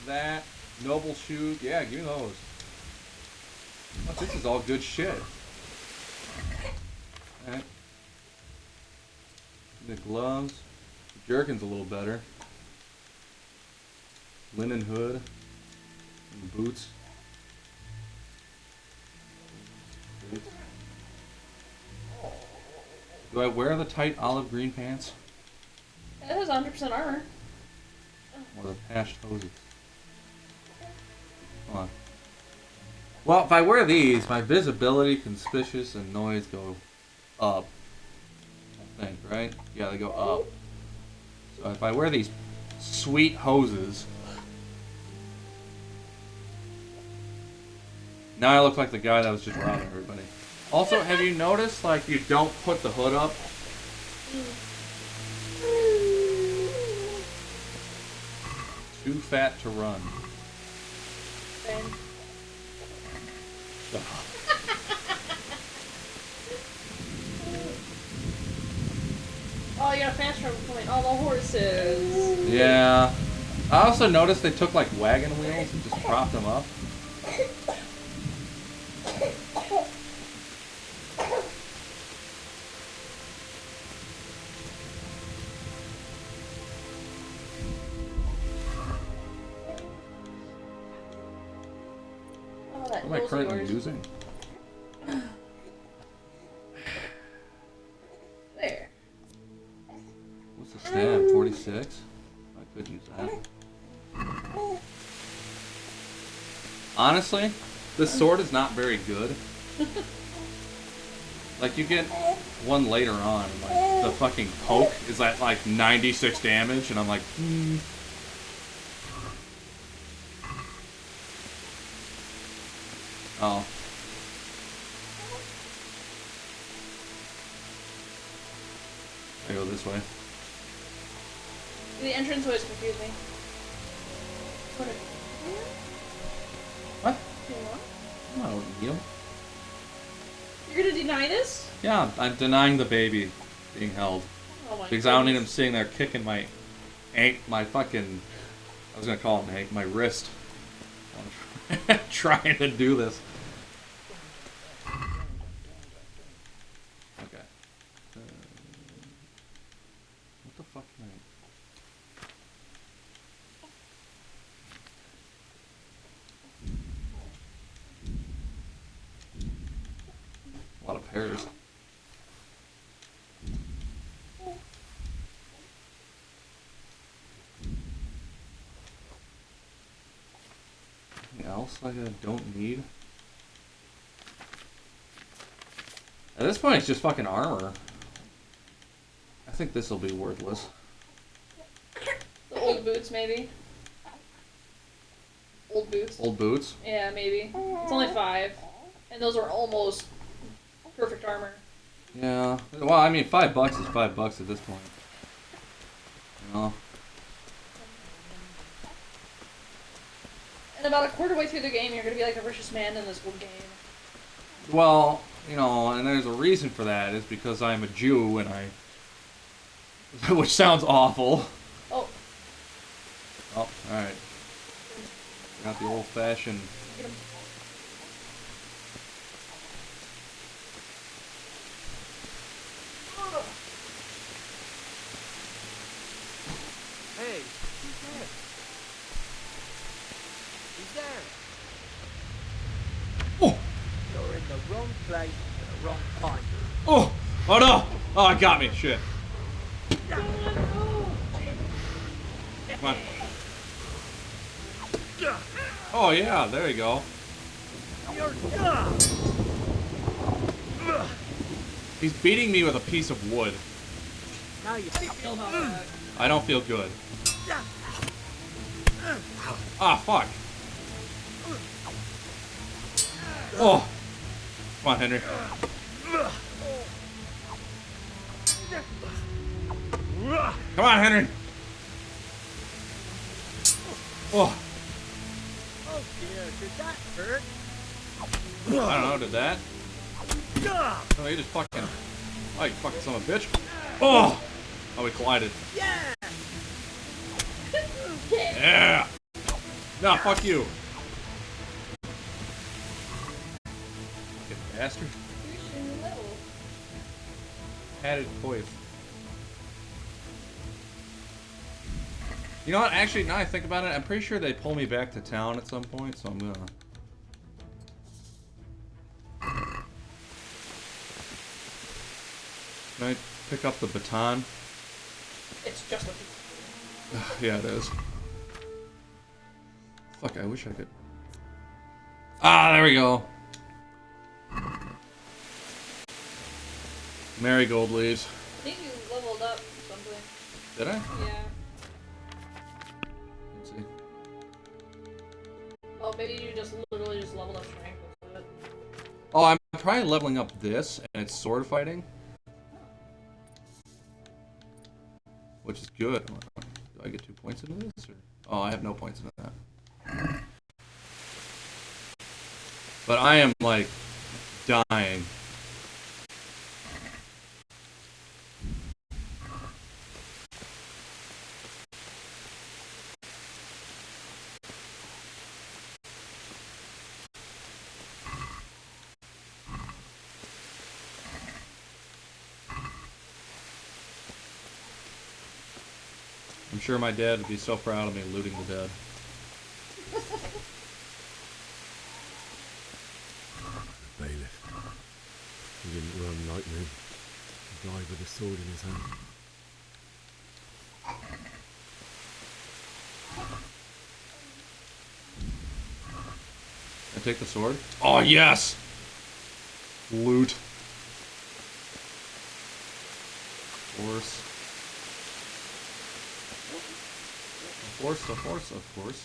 noble shoe. Yeah, give me those. Oh, this is all good shit. Alright. The gloves. The jerkin's a little better. Linen hood. And boots. Do I wear the tight olive green pants? It has 100% armor. Or the patched hoses? Come on. Well, if I wear these, my visibility, conspicuous, and noise go up. I think, right? Yeah, they go up. So if I wear these sweet hoses, now I look like the guy that was just robbing everybody. Also, have you noticed, like, you don't put the hood up? Too fat to run. Ben. Oh, you got a fast travel point. All the horses. Yeah. I also noticed they took like wagon wheels and just propped them up. What am I Those are currently yours. using? There. What's the stab? 46? I could use that. Honestly, this sword is not very good. Like, you get one later on, and like, the fucking poke is at like 96 damage, and I'm like, Oh. I go this way. The entrance always confused me. What? You want? I don't need them. You're gonna deny this? Yeah, I'm denying the baby being held. Oh my because I don't need him goodness. sitting there kicking my fucking, I was gonna call him my wrist. I'm trying to do this. Okay. What the fuck am I? A lot of pears. Anything else like I don't need? At this point, it's just fucking armor. I think this will be worthless. The old boots, maybe. Old boots. Old boots? Yeah, maybe. It's only 5. And those are almost perfect armor. Yeah. Well, I mean, $5 is $5 at this point. You know? And about a quarter way through the game, you're gonna be like the richest man in this whole game. Well, you know, and there's a reason for that. Is because I'm a Jew and I... Which sounds awful. Oh. Oh, alright. Got the old-fashioned... Get him. Hey, who's there? Who's there? Oh! You're in the wrong place at the wrong time. Oh! Oh no! Oh, it got me. Shit. Come on. Oh yeah, there you go. He's beating me with a piece of wood. Now you feel bad. I don't feel good. Ah, fuck. Oh. Come on, Henry. Come on, Henry. Oh. Oh dear, did that hurt? I don't know, did that? Oh, you just fucking... Oh, you fucking son of a bitch. Oh! Oh, we collided. Yeah! Yeah! No, fuck you. Fucking bastard. Padded coif. You know what? Actually, now I think about it, I'm pretty sure they pull me back to town at some point, so I'm gonna... Can I pick up the baton? It's just what you... Yeah, it is. Fuck, I wish I could... Ah, there we go. Marigold leaves. I think you leveled up something. Did I? Yeah. Let's see. Oh, maybe you just literally just leveled up strength instead. Oh, I'm probably leveling up this, and it's sword fighting. Which is good. Do I get 2 points into this? Or? Oh, I have no points into that. But I am, like, dying. I'm sure my dad would be so proud of me looting the dead. He didn't run like me. He died with a sword in his hand. I take the sword? Oh, yes! Loot. Of course. Of course, of course, of course.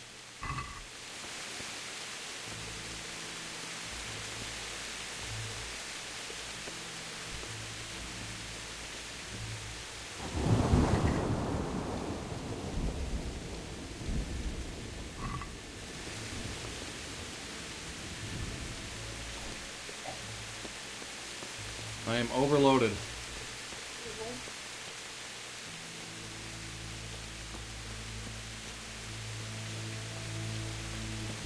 I am overloaded.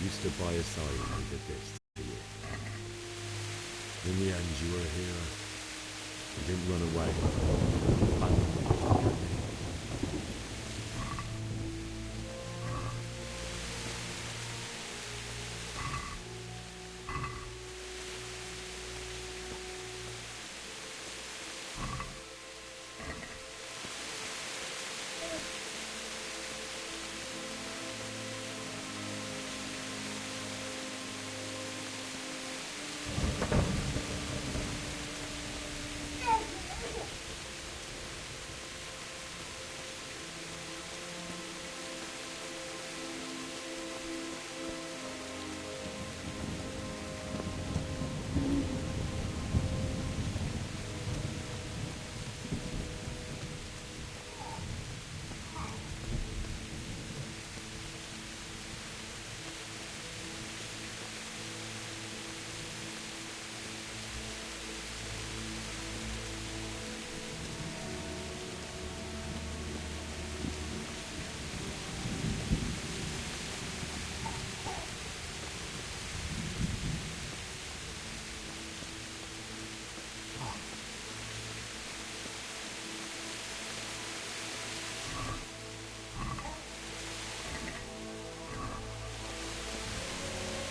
You stood by his side when he did this to you. In the end, you were a hero. You didn't run away. You abandoned me to look at me.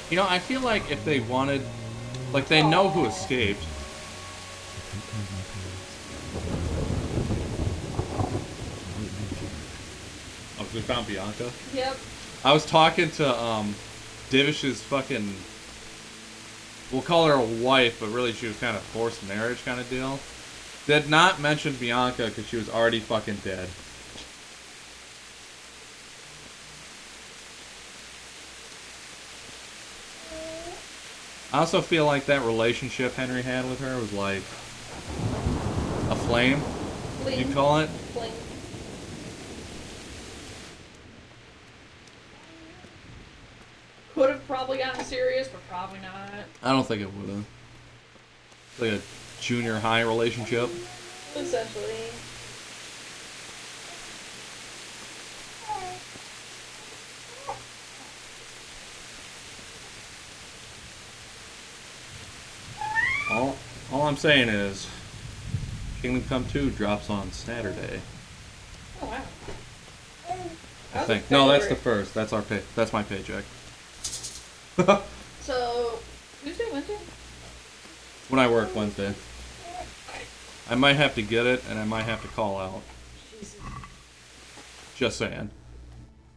You know, I feel like if they wanted, like, they know who escaped. Oh, we found Bianca? Yep. I was talking to, Divish's fucking, we'll call her a wife, but really she was kind of forced marriage kind of deal. Did not mention Bianca because she was already fucking dead. I also feel like that relationship Henry had with her was like a flame. Fling. You call it? Fling. Could have probably gotten serious, but probably not. I don't think it would have. Like a junior high relationship. Essentially. All I'm saying is, Kingdom Come 2 drops on Saturday. Oh wow. I think. No, that's the first. That's our pay. That's my paycheck. So, Tuesday, Wednesday? When I work Wednesday. I might have to get it, and I might have to call out. Jesus. Just saying.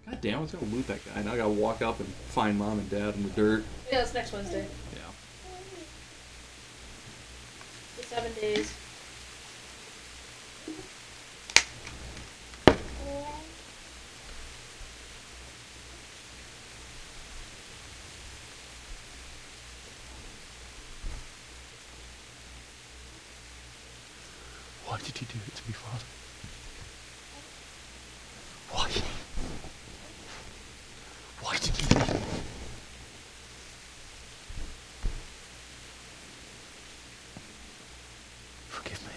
God damn, I was gonna loot that guy. Now I gotta walk up and find mom and dad in the dirt. Yeah, it's next Wednesday. Yeah. The 7 days. Why did you do it to me, Father? Why? Why did you leave me? Forgive me.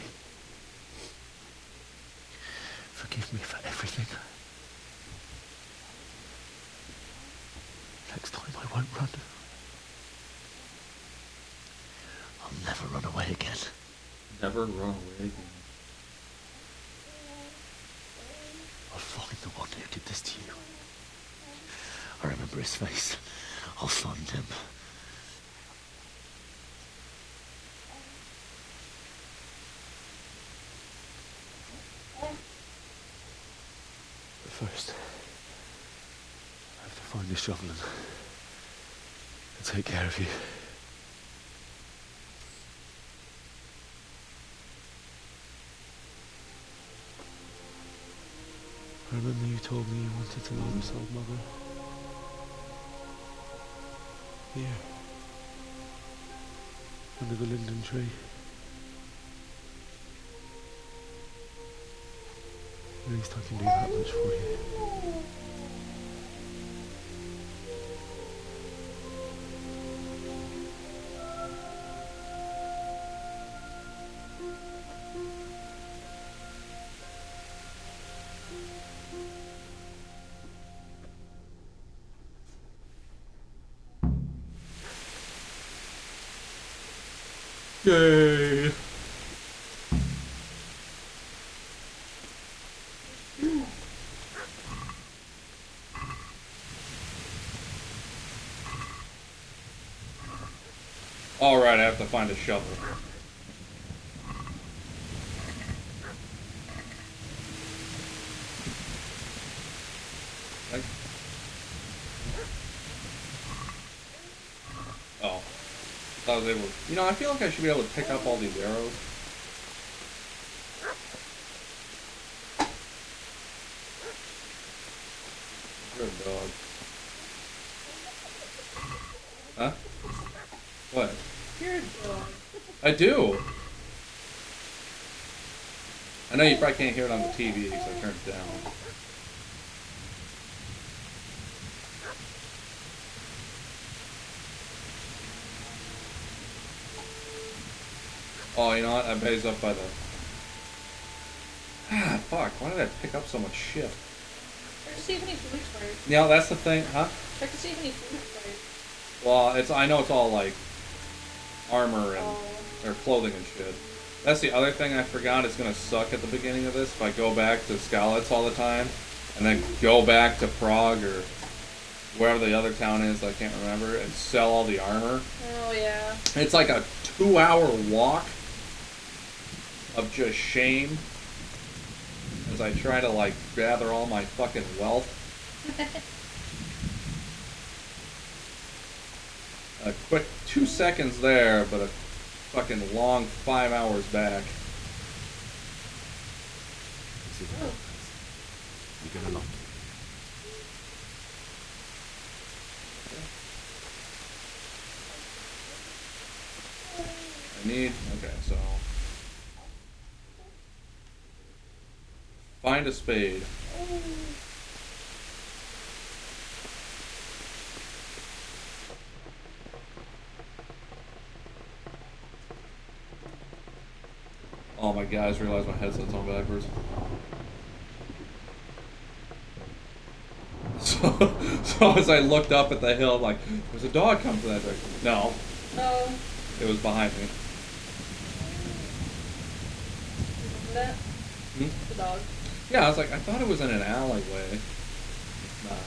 Forgive me for everything. Next time I won't run. I'll never run away again. Never run away again. I'll find the one who did this to you. I remember his face. I'll find him. First, I have to find a shovel and take care of you. I remember you told me you wanted to know this old mother. Here. Under the linden tree. At least I can do that much for you. Yay! Alright, I have to find a shovel. Oh. I was able to, you know, I feel like I should be able to pick up all these arrows. Good dog. Huh? What? You're a dog. I do. I know you probably can't hear it on the TV, so I turned it down. Oh, you know what? I bet he's up by the... Ah, fuck. Why did I pick up so much shit? Check to see if any food expired. Yeah, that's the thing, huh? Check to see if any food expired. Well, I know it's all like armor and or clothing and shit. That's the other thing I forgot. It's gonna suck at the beginning of this if I go back to Skalitz all the time, and then go back to Prague or wherever the other town is I can't remember, and sell all the armor. Oh yeah. It's like a 2-hour walk of just shame as I try to like gather all my fucking wealth. A quick 2 seconds there, but a fucking long 5 hours back. You're gonna like it. I need, okay, so find a spade. Oh my god, I just realized my headset's on backwards. So as I looked up at the hill, I'm like, there's a dog coming from that direction. No. No. It was behind me. That? Hmm? The dog. Yeah, I was like, I thought it was in an alleyway. It's not.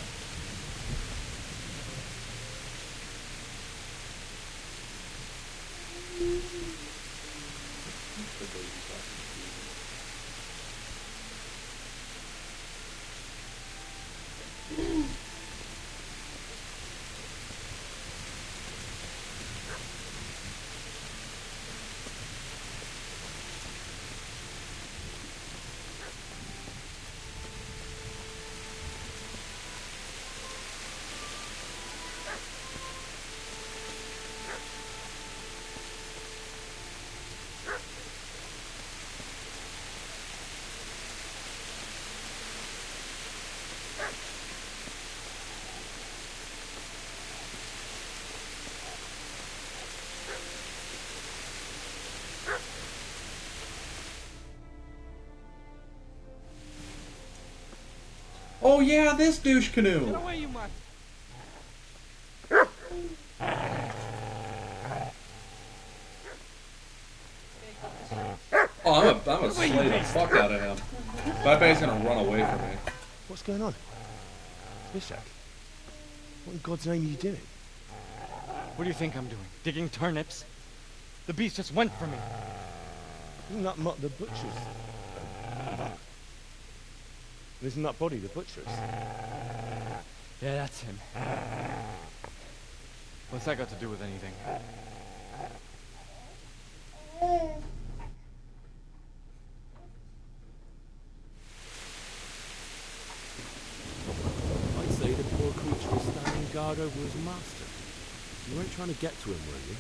Oh yeah, this douche canoe. Get away, you mutt. Oh, I'm gonna slay the fuck out of him. But I bet he's gonna run away from me. What's going on? Mishak? What in God's name are you doing? What do you think I'm doing? Digging turnips? The beast just went for me. Isn't that Mutt the butcher's? And isn't that body the butcher's? Yeah, that's him. What's that got to do with anything? I'd say the poor creature was standing guard over his master. You weren't trying to get to him, were you?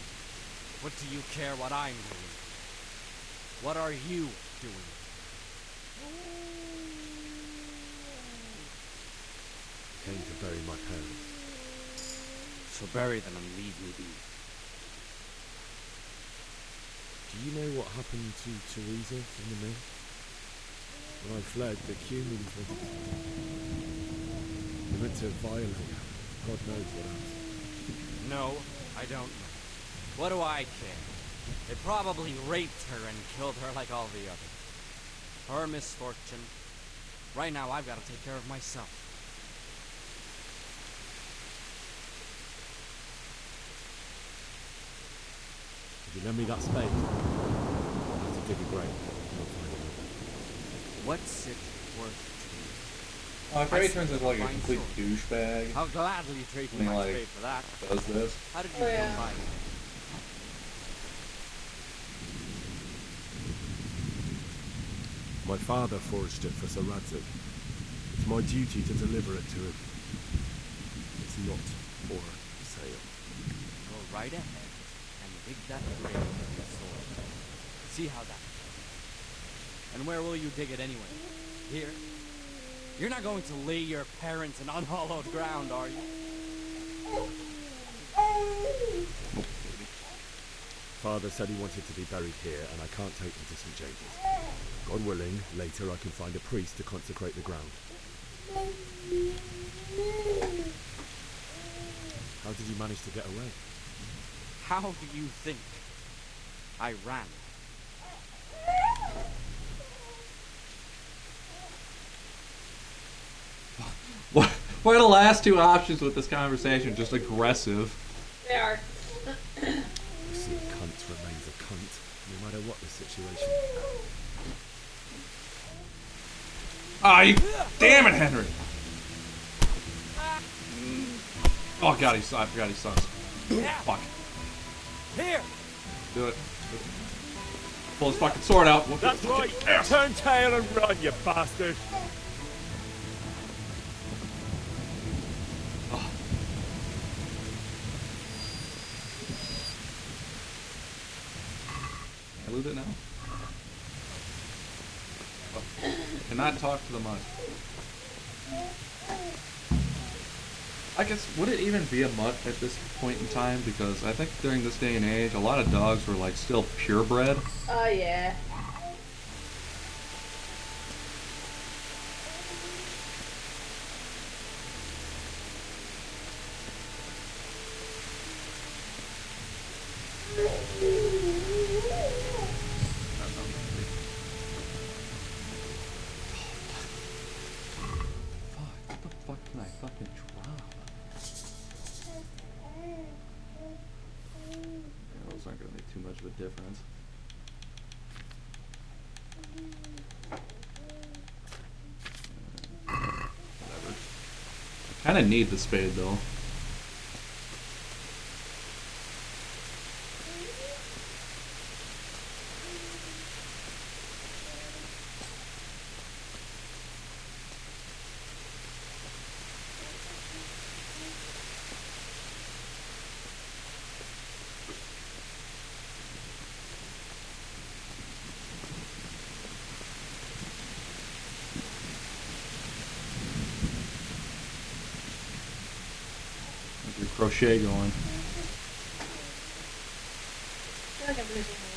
What do you care what I'm doing? What are you doing? Came to bury my parents. So bury them and leave me be. Do you know what happened to Teresa in the mill? When I fled, the humans wanted to... They meant to violate her. God knows what else. No, I don't know. What do I care? They probably raped her and killed her like all the others. Her misfortune. Right now, I've got to take care of myself. If you lend me that spade, I'll have to dig a grave. I'll find another. What's it worth to you? Oh, if Ray turns into like a complete douchebag. I'll gladly trade you and, my like, spade for that. does this. How did you come by it? My father forged it for Sir Radzik. It's my duty to deliver it to him. It's not for sale. Go right ahead and dig that grave with your sword. See how that goes. And where will you dig it anyway? Here? You're not going to lay your parents in unhallowed ground, are you? Father said he wanted to be buried here, and I can't take him to St. James's. God willing, later I can find a priest to consecrate the ground. How did you manage to get away? How do you think I ran? What are the last two options with this conversation? Just aggressive. They are. You see, a cunt remains a cunt, no matter what the situation. Ah, you... Damn it, Henry! Oh god, I forgot he sucks. Fuck. Here! Do it. Pull his fucking sword out. That's right! Turn tail and run, you bastard! I loot it now? Oh. Cannot talk to the mutt. I guess, would it even be a mutt at this point in time? Because I think during this day and age, a lot of dogs were like still purebred. Oh yeah. Those aren't going to make too much of a difference. Whatever. I kind of need the spade though. Crochet going. I feel like I'm losing the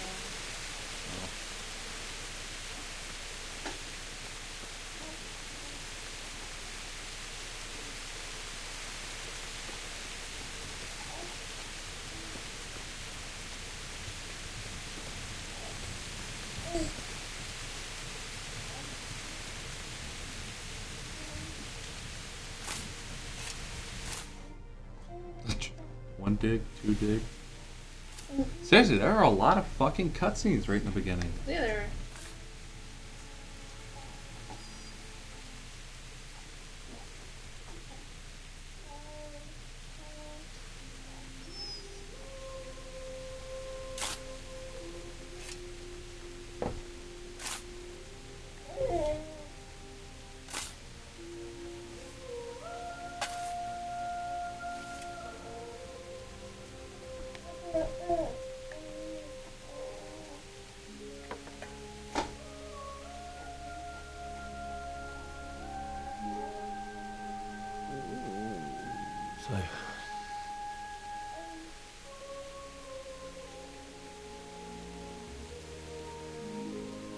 One dig, two dig. Seriously, there are a lot of fucking cutscenes right in the beginning. Yeah, there So,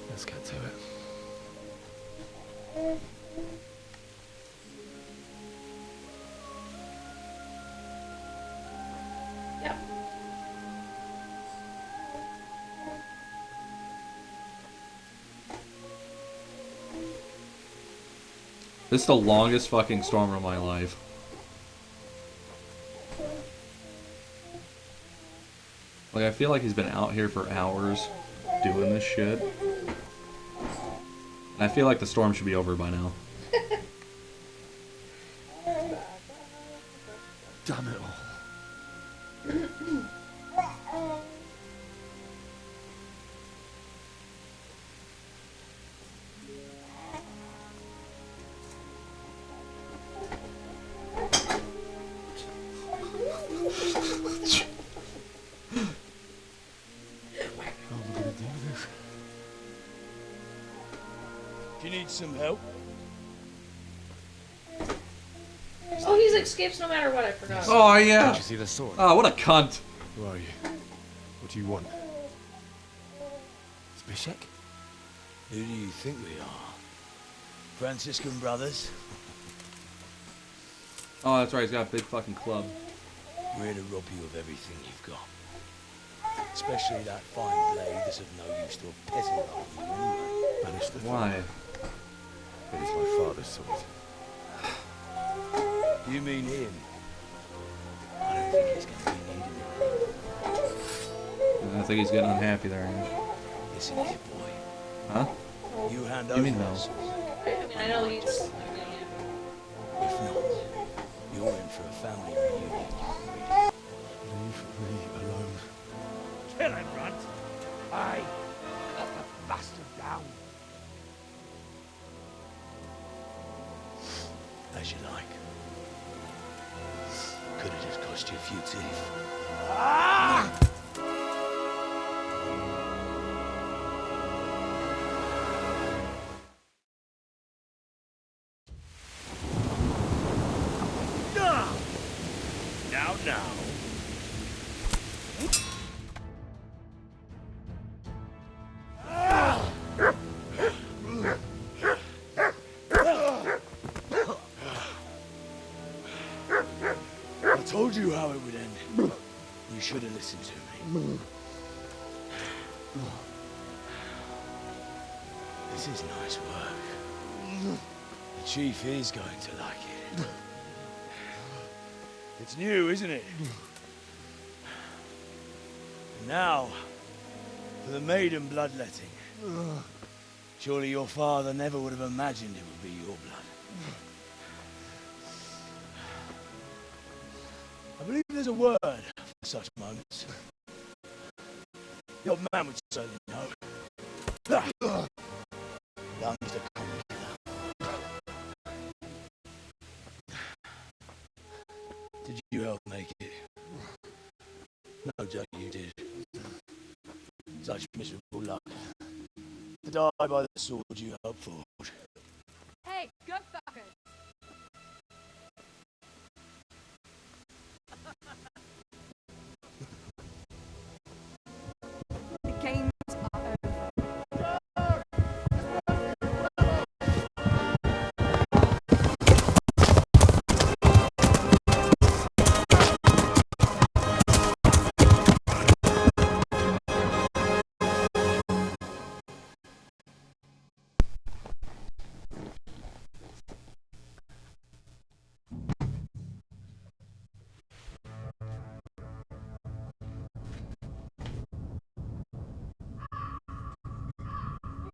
let's get to it. Yep. This is the longest fucking storm of my life. Like, I feel like he's been out here for hours doing this shit. And I feel like the storm should be over by now. Damn it all. Do you need some help? Oh, he escapes no matter what, I forgot. Oh, yeah. Did you see the sword? Oh, what a cunt. Who are you? What do you want? Zbyszek? Who do you think we are? Franciscan brothers? Oh, that's right. He's got a big fucking club. We're here to rob you of everything you've got. Especially that fine blade that's of no use to a peasant like you anyway. Banish the Why? It is my father's sword. You mean him? I don't think he's going to be needing it. I think he's getting unhappy there. Listen here, boy. Huh? You hand You over mean that no? sword. I mean, I know he's... If not, you're in for a family reunion. Leave me alone. Kill him, Runt. Aye. Cut the bastard down. As you like. Could have just cost you a few teeth. Ah! Now. I told you how it would end. You should have listened to me. This is nice work. The chief is going to like it. It's new, isn't it? And now, for the maiden bloodletting. Surely your father never would have imagined it would be your blood. I believe there's a word for such moments. The old man would certainly know. I'm just a common killer. Did you help make it? No doubt you did. Such miserable luck. To die by the sword you helped forge. Hey, go fuckers! The games are over.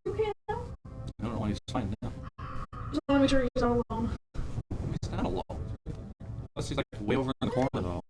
Okay, I don't know why he's fine now. just want to make sure he's not alone. He's not alone. Unless he's like way over in the corner though.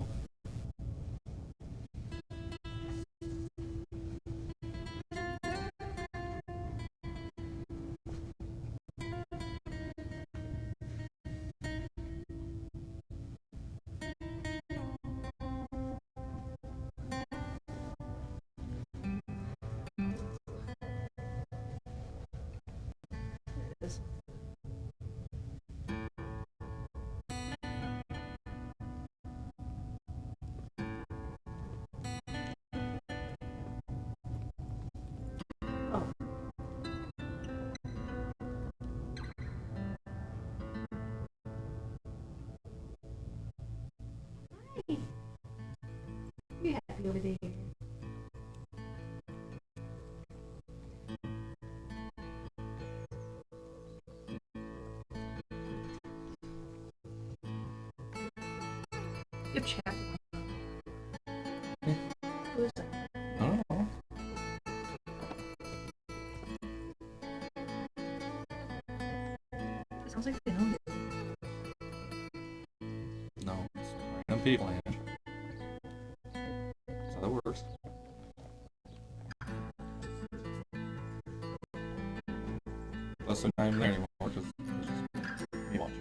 You chat. Who is that? I don't know. It sounds like they know you. No, it's random people. Ange. That's how that works. Plus, I'm not even there anymore because it's just me watching.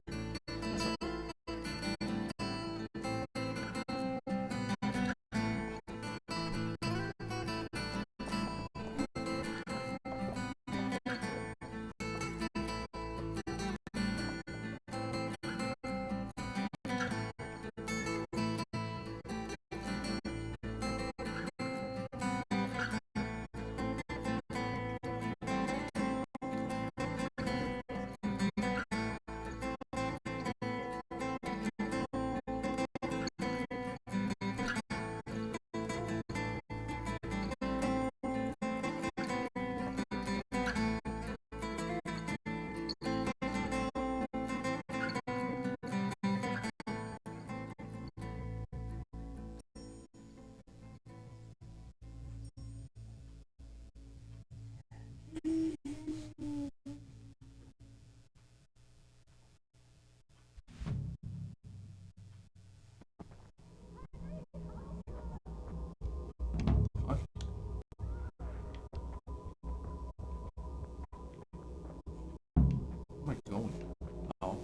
Where am I going? Oh.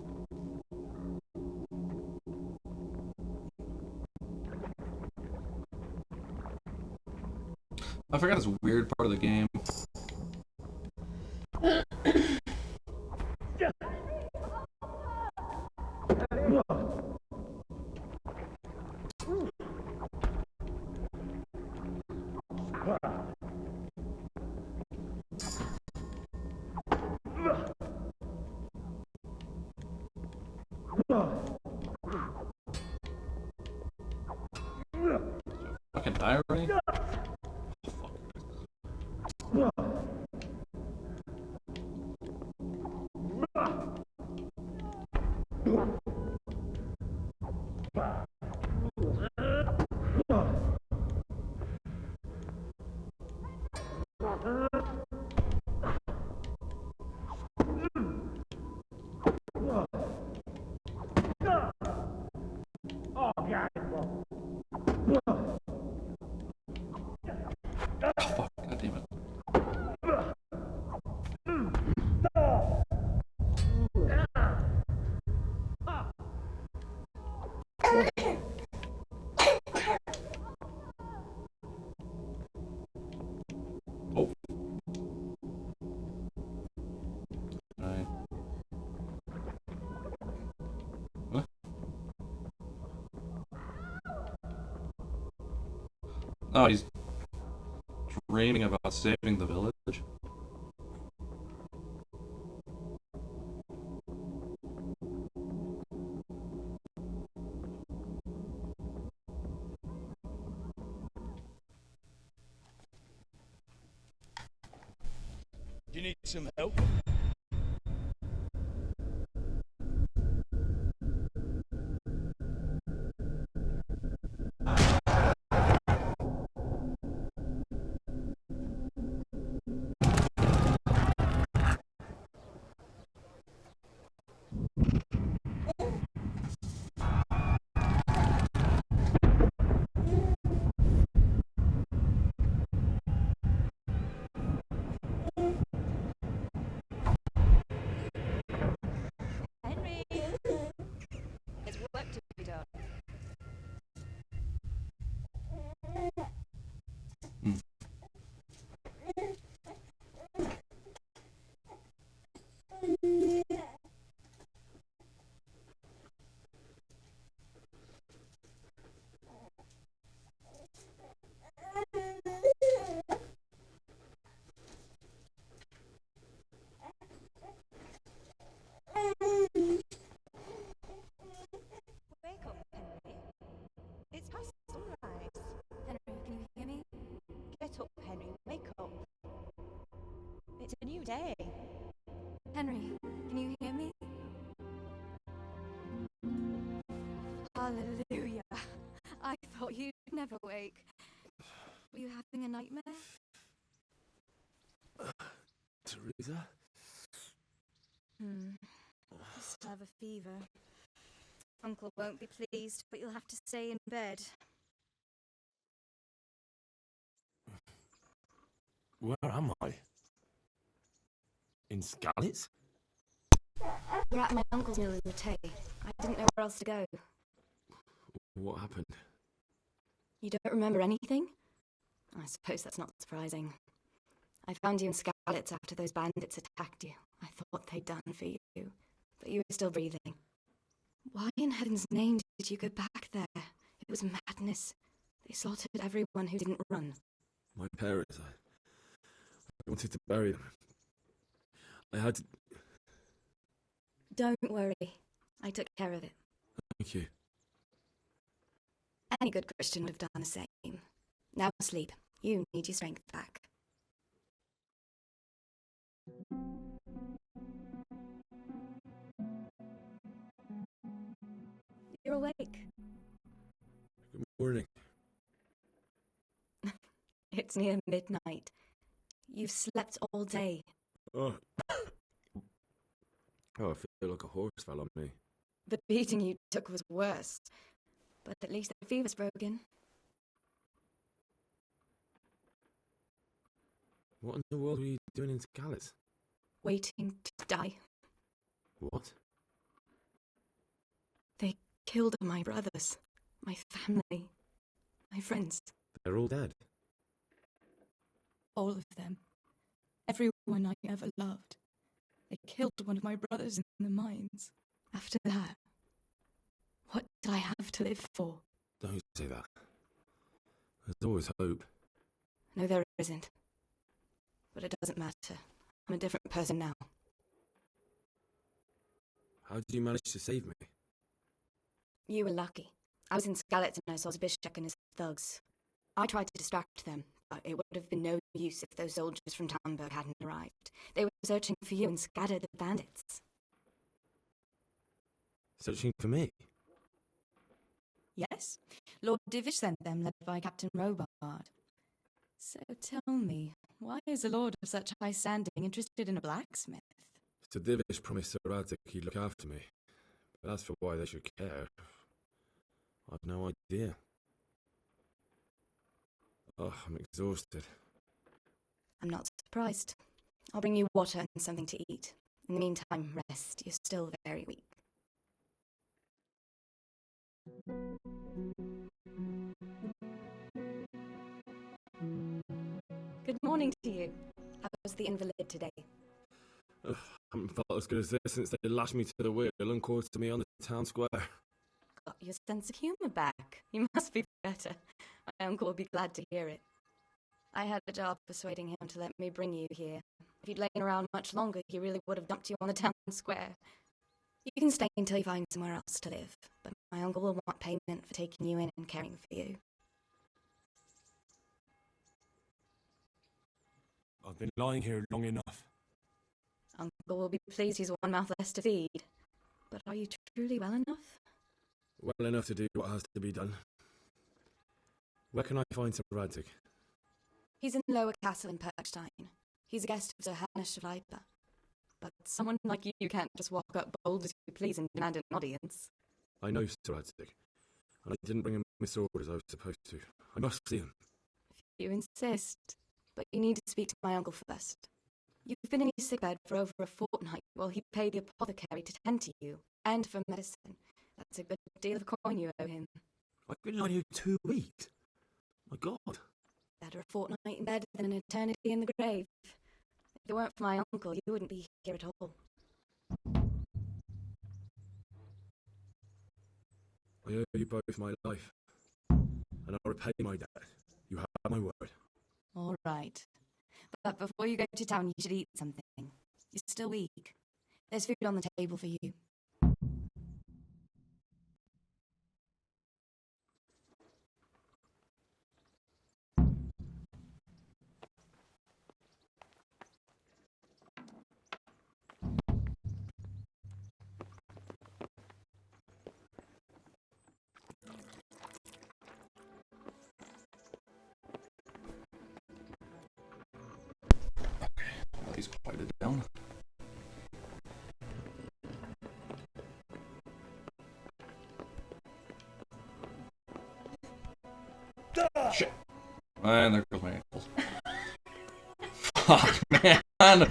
I forgot this weird part of the game. Fucking die already? Oh, fuck, God damn it. Oh. Right. What? Oh, he's dreaming about saving the village. You need some help? Henry! There's work to be done. Wake up, Henry. It's past sunrise. Henry, can you hear me? Get up, Henry. Wake up. It's a new day. Henry, can you hear me? Hallelujah. never wake. Were you having a nightmare? Teresa? You still have a fever. Uncle won't be pleased, but you'll have to stay in bed. Where am I? In Skalitz? We're at my uncle's mill in the Tay. I didn't know where else to go. What happened? You don't remember anything? I suppose that's not surprising. I found you in Skalitz after those bandits attacked you. I thought they'd done for you, but you were still breathing. Why in heaven's name did you go back there? It was madness. They slaughtered everyone who didn't run. My parents, I wanted to bury them. I had to... Don't worry. I took care of it. Thank you. Any good Christian would have done the same. Now sleep. You need your strength back. You're awake. Good morning. It's near midnight. You've slept all day. Oh, I feel like a horse fell on me. The beating you took was worse. But at least the fever's broken. What in the world were you doing in Skalitz? Waiting to die. What? They killed my brothers, my family, my friends. They're all dead. All of them. Everyone I ever loved. They killed one of my brothers in the mines. After that, what did I have to live for? Don't say that. There's always hope. No, there isn't. But it doesn't matter. I'm a different person now. How did you manage to save me? You were lucky. I was in Skalitz and I saw Zbyszek and his thugs. I tried to distract them, but it would have been no use if those soldiers from Talmberg hadn't arrived. They were searching for you and scattered the bandits. Searching for me? Yes. Lord Divish sent them, led by Captain Robard. So tell me, why is a lord of such high standing interested in a blacksmith? Sir Divish promised Sir Radzik he'd look after me. But as for why they should care, I've no idea. Oh, I'm exhausted. I'm not surprised. I'll bring you water and something to eat. In the meantime, rest. You're still very weak. Good morning to you. How was the invalid today? I haven't felt as good as this since they lashed me to the wheel and quartered me on the town square. Got your sense of humour back. You must be better. My uncle will be glad to hear it. I had a job persuading him to let me bring you here. If you'd lain around much longer, he really would have dumped you on the town square. You can stay until you find somewhere else to live, but my uncle will want payment for taking you in and caring for you. I've been lying here long enough. Uncle will be pleased he's one mouth less to feed. But are you truly well enough? Well enough to do what has to be done. Where can I find Sir Radzik? He's in Lower Castle in Perkstein. He's a guest of Sir Hannes Schleiper. But someone like you can't just walk up bold as you please and demand an audience. I know Sir Radzik, and I didn't bring him Mr. Orders I was supposed to. I must see him. If you insist. But you need to speak to my uncle first. You've been in his sickbed for over a fortnight while he paid the apothecary to tend to you, and for medicine. That's a good deal of coin you owe him. I've been lying here 2 weeks. My God. Better a fortnight in bed than an eternity in the grave. If it weren't for my uncle, you wouldn't be here at all. I owe you both my life, and I'll repay my debt. You have my word. All right. But before you go to town, you should eat something. You're still weak. There's food on the table for you. And there goes my ankles. Fuck, man!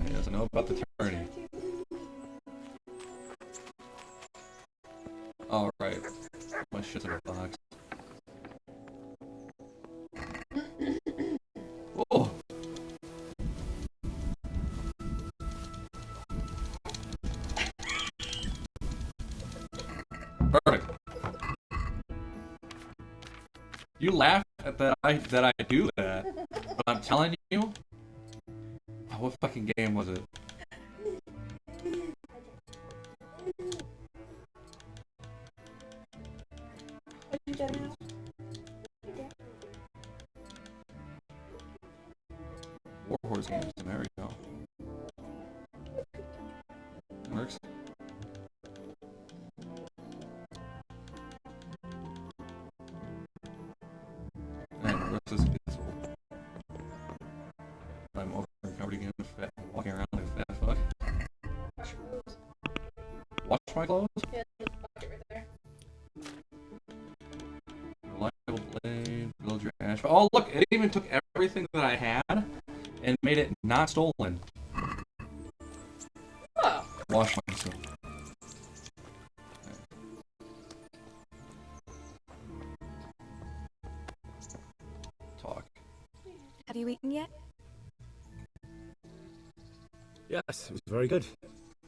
He doesn't know about the tourney. Alright. My shit's in a box. Oh! Perfect. You laugh at that I do that, but I'm telling you. Oh, what fucking game was it? Warhorse games. There we go. It works. And what's this kid's old? I'm over covered again, fat, walking around like a fat fuck. Wash your clothes. Wash my clothes? Yeah, there's a bucket right there. Reliable blade, build your ash. Oh, look, it even took everything that I had and made it not stolen. Oh. Wash myself. Talk. Have you eaten yet? Yes, it was very good.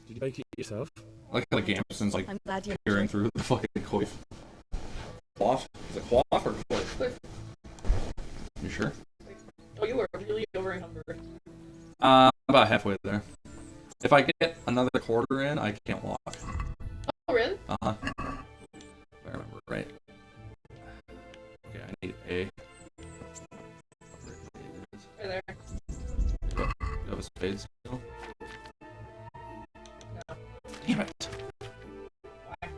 Did you make it yourself? I like how the Gamson's like I'm glad you peering through the fucking coif. Quaff? Is it quaff or coif? You sure? Oh, you were really over encumbered. About halfway there. If I get another quarter in, I can't walk. Oh, really? Uh-huh. If I remember right. Okay, I need A. Right there. You have a spade still? No. Damn it! Why?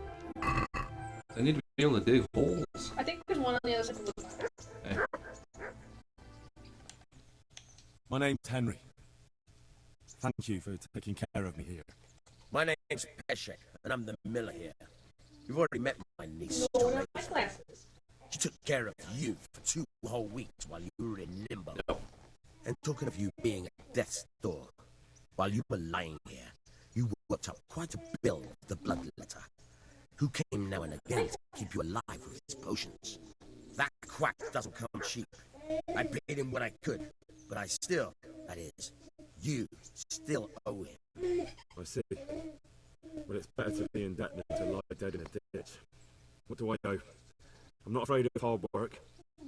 I need to be able to dig holes. I think there's one on the other side of the fire. Hey. My name's Henry. Thank you for taking care of me here. My name's Peshek, and I'm the miller here. You've already met my niece. No, not my glasses. She took care of you for 2 whole weeks while you were in limbo. No. And talking of you being at death's door, while you were lying here, you worked up quite a bill with the bloodletter, who came now and again to keep you alive with his potions. That quack doesn't come cheap. I paid him what I could, but I still, that is, you still owe him. I see. Well, it's better to be in debt than to lie dead in a ditch. What do I owe? I'm not afraid of hard work.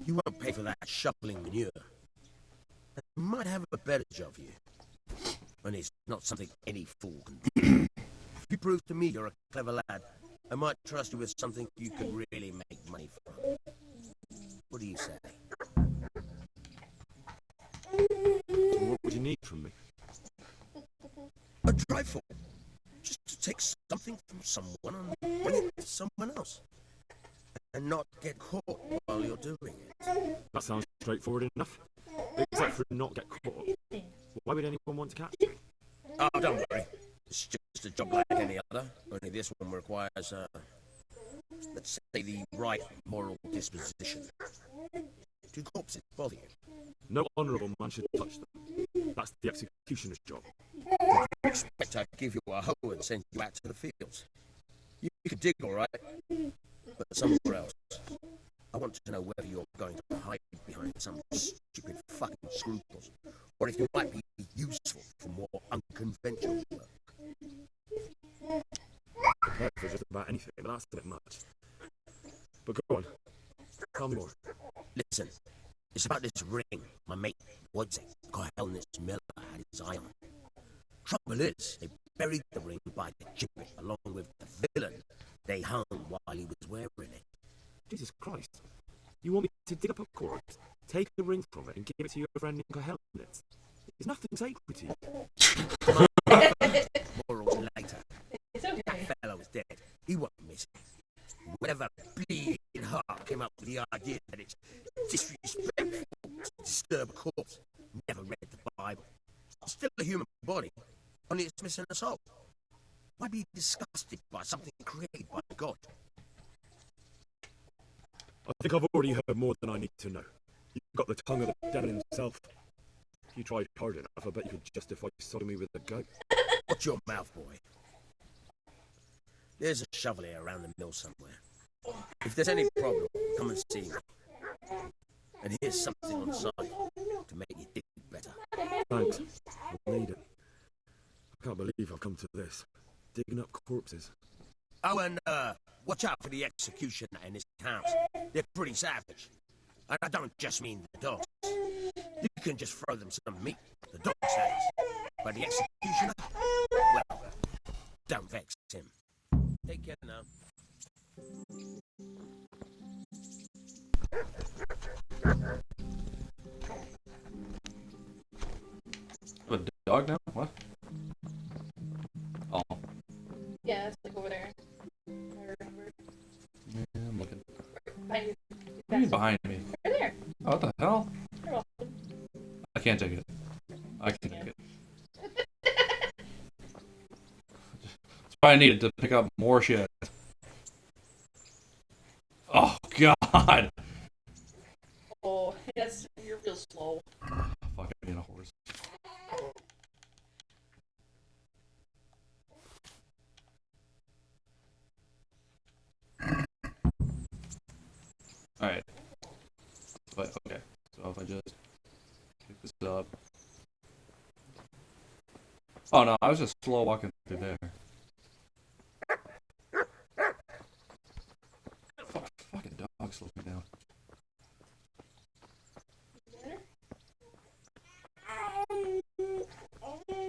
You won't pay for that shuffling manure. I might have a better job for you. And it's not something any fool can do. If you prove to me you're a clever lad, I might trust you with something you could really make money from. What do you say? What would you need from me? A trifle. Just to take something from someone and bring it to someone else. And not get caught while you're doing it. That sounds straightforward enough. Except for not get caught. Why would anyone want to catch me? Oh, don't worry. It's just a job like any other. Only this one requires, let's say, the right moral disposition. Do corpses bother you? No honourable man should touch them. That's the executioner's job. I expect I'd give you a hoe and send you out to the fields. You can dig, all right, but somewhere else. I want to know whether you're going to hide behind some stupid fucking scruples, or if you might be useful for more unconventional work. Prepared for just about anything, but that's a bit much. But go on. Tell me more. Listen, it's about this ring my mate Wojciech Kohelnis Miller had his eye on. Trouble is, they buried the ring by the gibbet along with the villain they hung while he was wearing it. Jesus Christ. You want me to dig up a corpse, take the ring from it, and give it to your friend in Kohelnis? There's nothing sacred to you. Morals later. It's okay. That fellow was dead. He wasn't missing. Whatever bleeding heart came up with the idea that it's disrespectful to disturb a corpse never read the Bible. It's still a human body, only it's missing a soul. Why be disgusted by something created by God? I think I've already heard more than I need to know. You've got the tongue of the devil himself. If you tried hard enough, I bet you could justify sodomy with a goat. Watch your mouth, boy. There's a shovel here around the mill somewhere. If there's any problem, come and see me. And here's something on the side to make you dig better. Thanks. I'll need it. I can't believe I've come to this. Digging up corpses. Oh, and watch out for the executioner in this town. They're pretty savage. And I don't just mean the dogs. You can just throw them some meat, the dog says. But the executioner, well, don't vex him. Take care now. A dog now? What? Oh. Yeah, it's like over there. I remember. Yeah, I'm looking. Behind you. What do you mean behind me? Right there. Oh, what the hell? You're welcome. I can't take it. I can't take it. That's why I needed to pick up more shit. Oh, God! Oh, yes, you're real slow. Fuck, I need a horse. Alright. But, okay. So if I just pick this up. Oh no, I was just slow walking through there. Fucking dog slowed me down.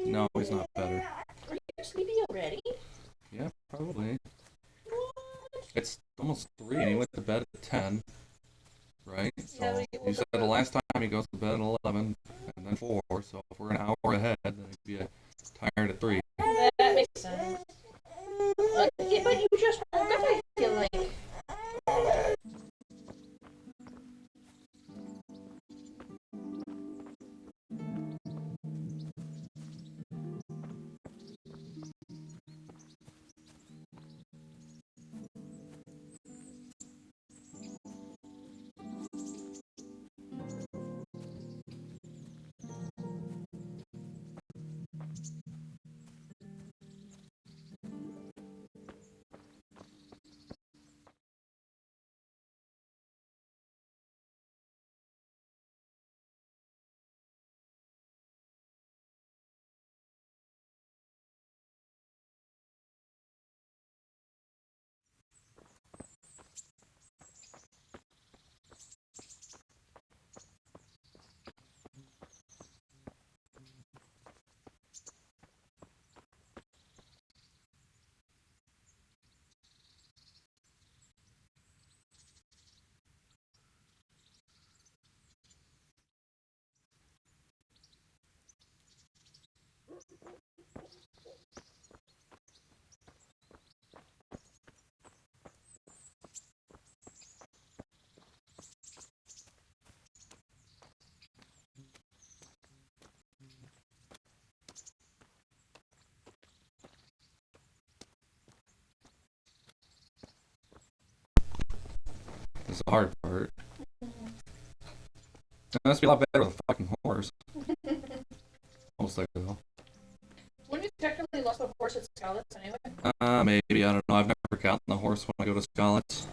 No, he's not better. Are you sleepy already? Yeah, probably. It's almost 3 and he went to bed at 10. Right? So you said the last time he goes to bed at 11 and then 4, so if we're an hour ahead, then he'd be tired at 3. That makes sense. Like, yeah, but you just woke up, I feel like. That's the hard part. It must be a lot better with a fucking horse. Almost like though. Wouldn't you technically lost the horse at Scarlet's anyway? Maybe, I don't know. I've never gotten the horse when I go to Scarlet's.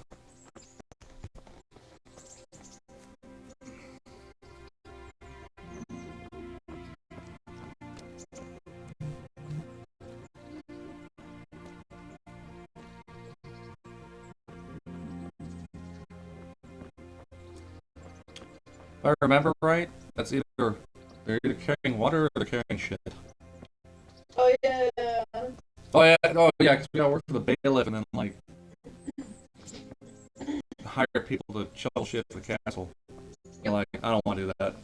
If I remember right, that's either they're either carrying water or they're carrying shit. Oh yeah. Oh yeah, because we gotta work for the bailiff and then like hire people to shovel shit to the castle. You're like, I don't want to do that.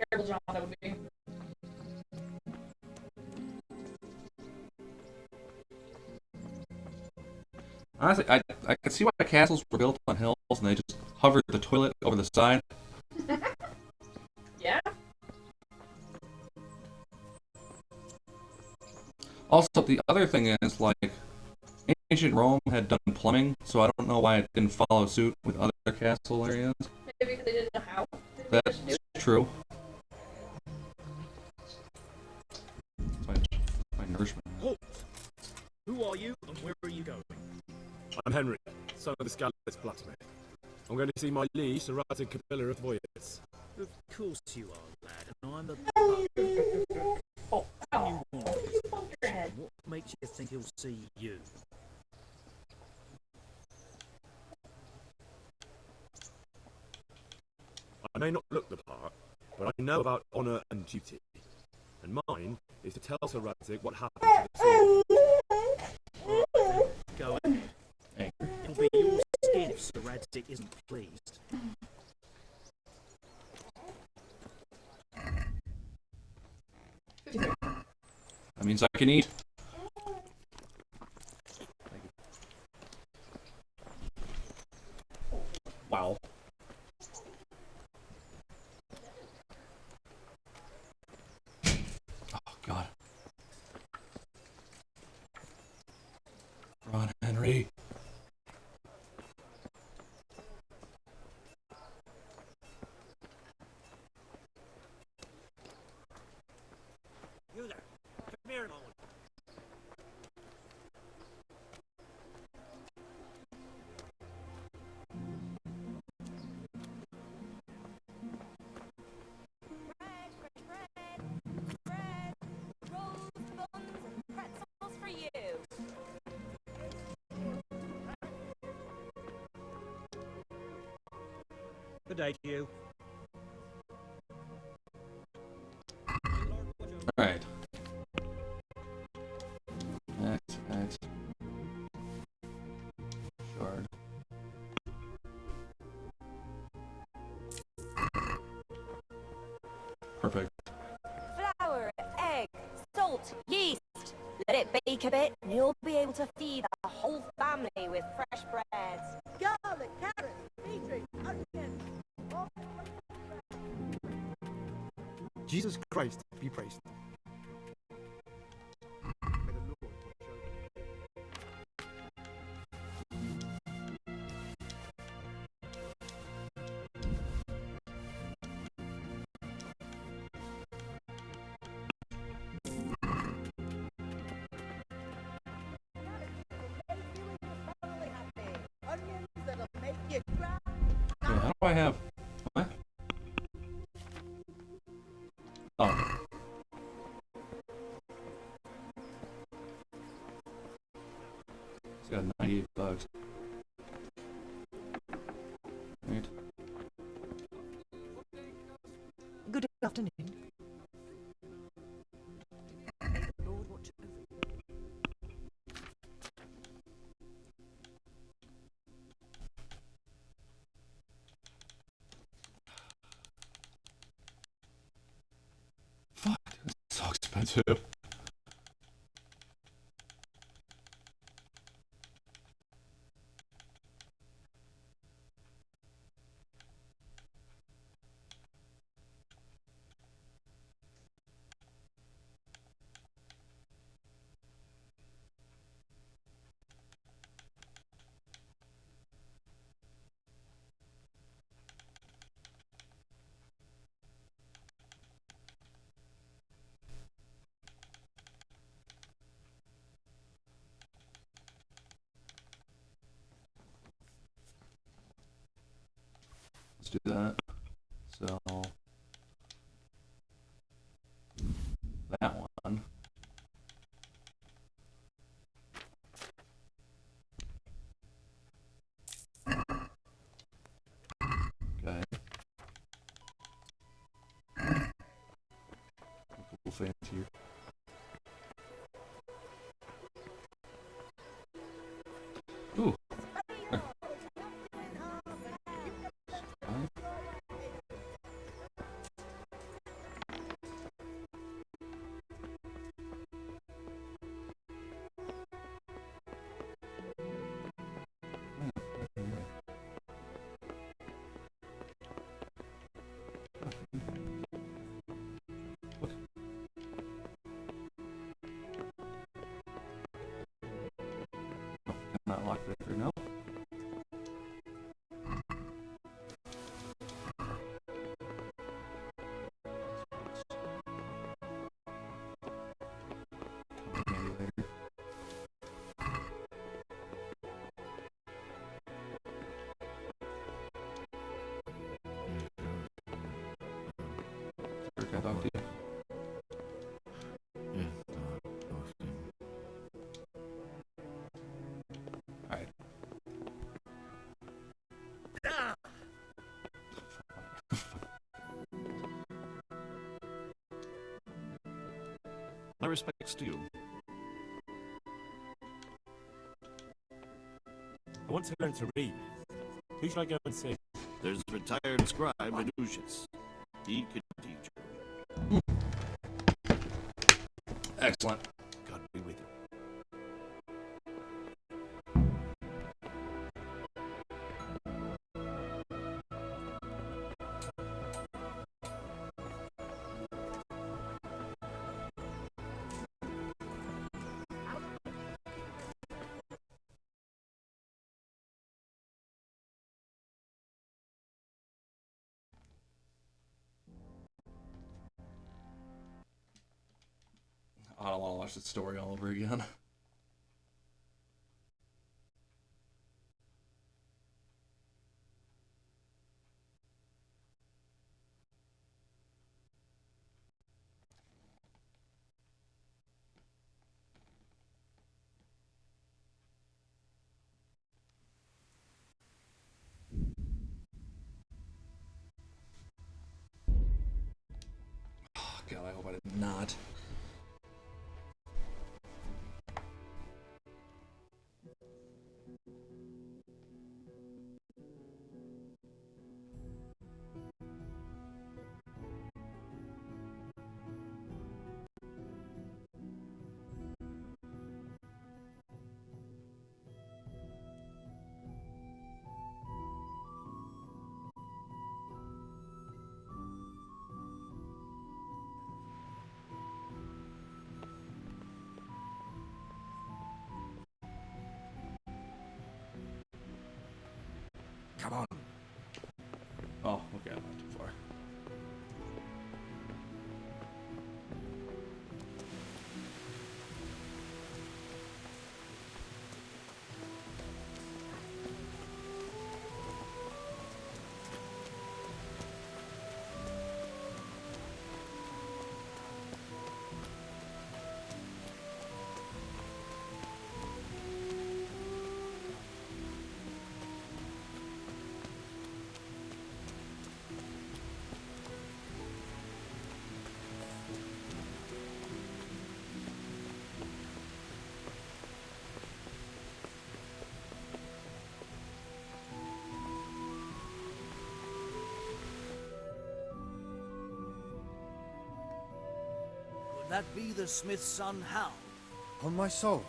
Terrible job that would be. Honestly, I can see why castles were built on hills and they just hovered the toilet over the side. Yeah. Also, the other thing is, like, ancient Rome had done plumbing, so I don't know why it didn't follow suit with other castle areas. Maybe because they didn't know how. That's true. My nourishment. Halt! Who are you and where are you going? I'm Henry, son of the Scalise blacksmith. I'm going to see my liege, Sir Rattig Capilla of Voyage. Of course you are, lad, and I'm a... Oh, you want this function? What makes you think he'll see you? I may not look the part, but I know about honour and duty. And mine is to tell Sir Rattig what happened to the sword. Go ahead. It'll be your skin if Sir Rattig isn't pleased. That means I can eat. Wow. Oh, God. Run, Henry. You there. Come here a moment. Good day to you. Alright. X. Shard. Perfect. Flour, egg, salt, yeast. Let it bake a bit, and you'll be able to feed the whole family with fresh bread. Garlic, carrots, beetroot, onions. Jesus Christ be praised. Onions that'll make you cry. Okay, how do I have... What? Oh. It's got $98. Right. Good afternoon. Fuck, it's so expensive. Let's do that. So that one. Okay. Cool fancy here. Ooh. Not locked it through, no. Maybe later. Sir, can I talk to you? Alright. My respects to you. I want to learn to read. Who should I go and see? There's a retired scribe in Ushis. He could teach you. Excellent. God be with you. I don't want to watch the story all over again. Oh, God, I hope I did not. Come on. Oh, okay, I'm not too far. Could that be the smith's son, Hal? On my soul,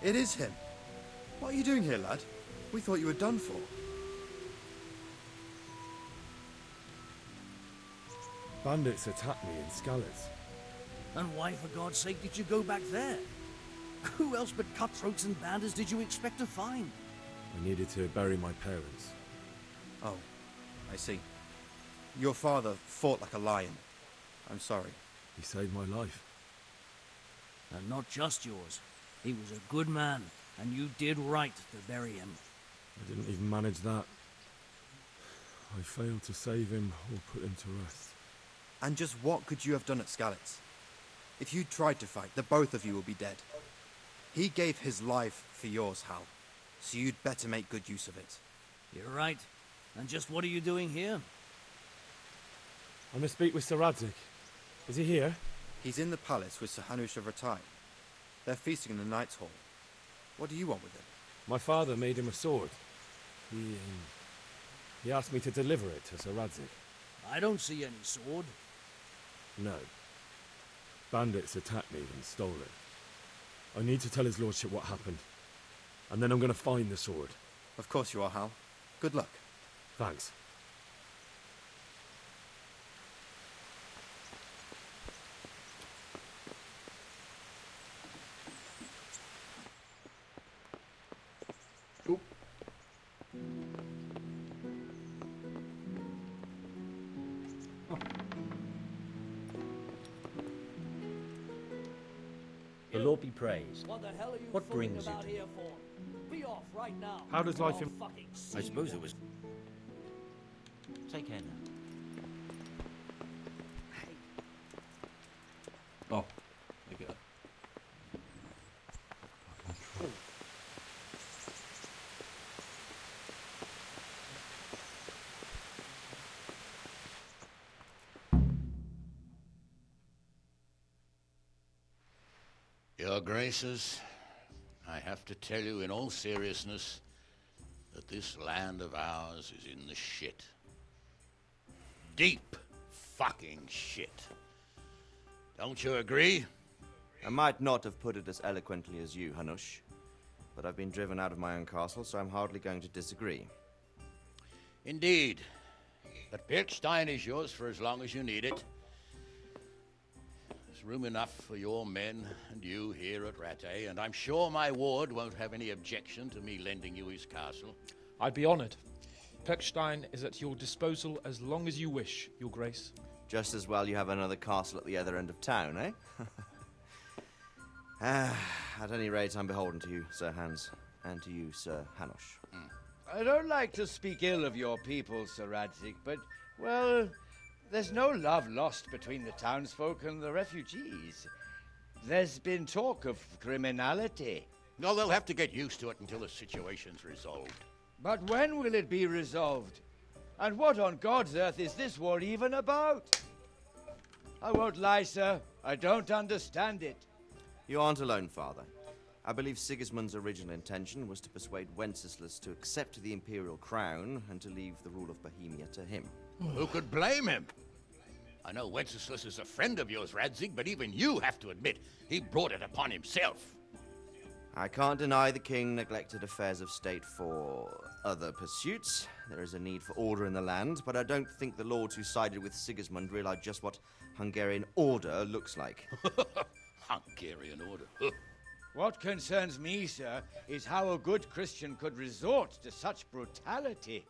it is him. What are you doing here, lad? We thought you were done for. Bandits attacked me in Skalitz. And why, for God's sake, did you go back there? Who else but cutthroats and bandits did you expect to find? I needed to bury my parents. Oh, I see. Your father fought like a lion. I'm sorry. He saved my life. And not just yours. He was a good man, and you did right to bury him. I didn't even manage that. I failed to save him or put him to rest. And just what could you have done at Skalitz? If you tried to fight, the both of you will be dead. He gave his life for yours, Hal. So you'd better make good use of it. You're right. And just what are you doing here? I must speak with Sir Radzig. Is he here? He's in the palace with Sir Hanush of Ratai. They're feasting in the Knight's Hall. What do you want with him? My father made him a sword. He asked me to deliver it to Sir Radzig. I don't see any sword. No. Bandits attacked me and stole it. I need to tell his lordship what happened. And then I'm going to find the sword. Of course you are, Hal. Good luck. Thanks. The Lord be praised. What the hell are you What fooling brings you about to here for? Be off right now. How does life in... Fucking I suppose it was... Take care now. Oh, I got it. Your Graces, I have to tell you in all seriousness that this land of ours is in the shit. Deep fucking shit. Don't you agree? I might not have put it as eloquently as you, Hanush, but I've been driven out of my own castle, so I'm hardly going to disagree. Indeed. But Birkstein is yours for as long as you need it. There's room enough for your men and you here at Rattay, and I'm sure my ward won't have any objection to me lending you his castle. I'd be honored. Pechstein is at your disposal as long as you wish, Your Grace. Just as well you have another castle at the other end of town, eh? At any rate, I'm beholden to you, Sir Hans, and to you, Sir Hanush. I don't like to speak ill of your people, Sir Radzik, but, well, there's no love lost between the townsfolk and the refugees. There's been talk of criminality. No, they'll have to get used to it until the situation's resolved. But when will it be resolved? And what on God's earth is this war even about? I won't lie, sir. I don't understand it. You aren't alone, Father. I believe Sigismund's original intention was to persuade Wenceslas to accept the imperial crown and to leave the rule of Bohemia to him. Who could blame him? I know Wenceslas is a friend of yours, Radzig, but even you have to admit he brought it upon himself. I can't deny the king neglected affairs of state for other pursuits. There is a need for order in the land, but I don't think the lords who sided with Sigismund realized just what Hungarian order looks like. Hungarian order? What concerns me, sir, is how a good Christian could resort to such brutality.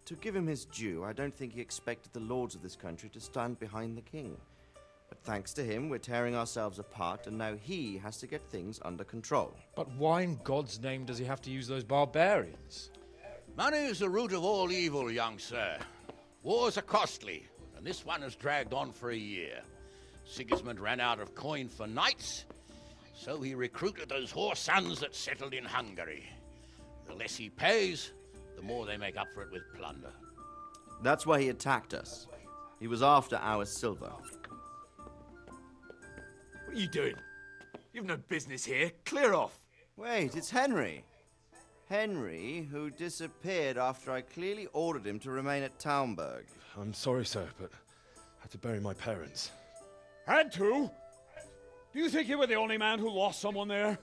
To give him his due, I don't think he expected the lords of this country to stand behind the king. But thanks to him, we're tearing ourselves apart, and now he has to get things under control. But why in God's name does he have to use those barbarians? Money is the root of all evil, young sir. Wars are costly, and this one has dragged on for a year. Sigismund ran out of coin for knights, so he recruited those whore sons that settled in Hungary. The less he pays, the more they make up for it with plunder. That's why he attacked us. He was after our silver. What are you doing? You've no business here. Clear off. Wait, it's Henry. Henry, who disappeared after I clearly ordered him to remain at Taunberg. I'm sorry, sir, but I had to bury my parents. Had to? Do you think you were the only man who lost someone there?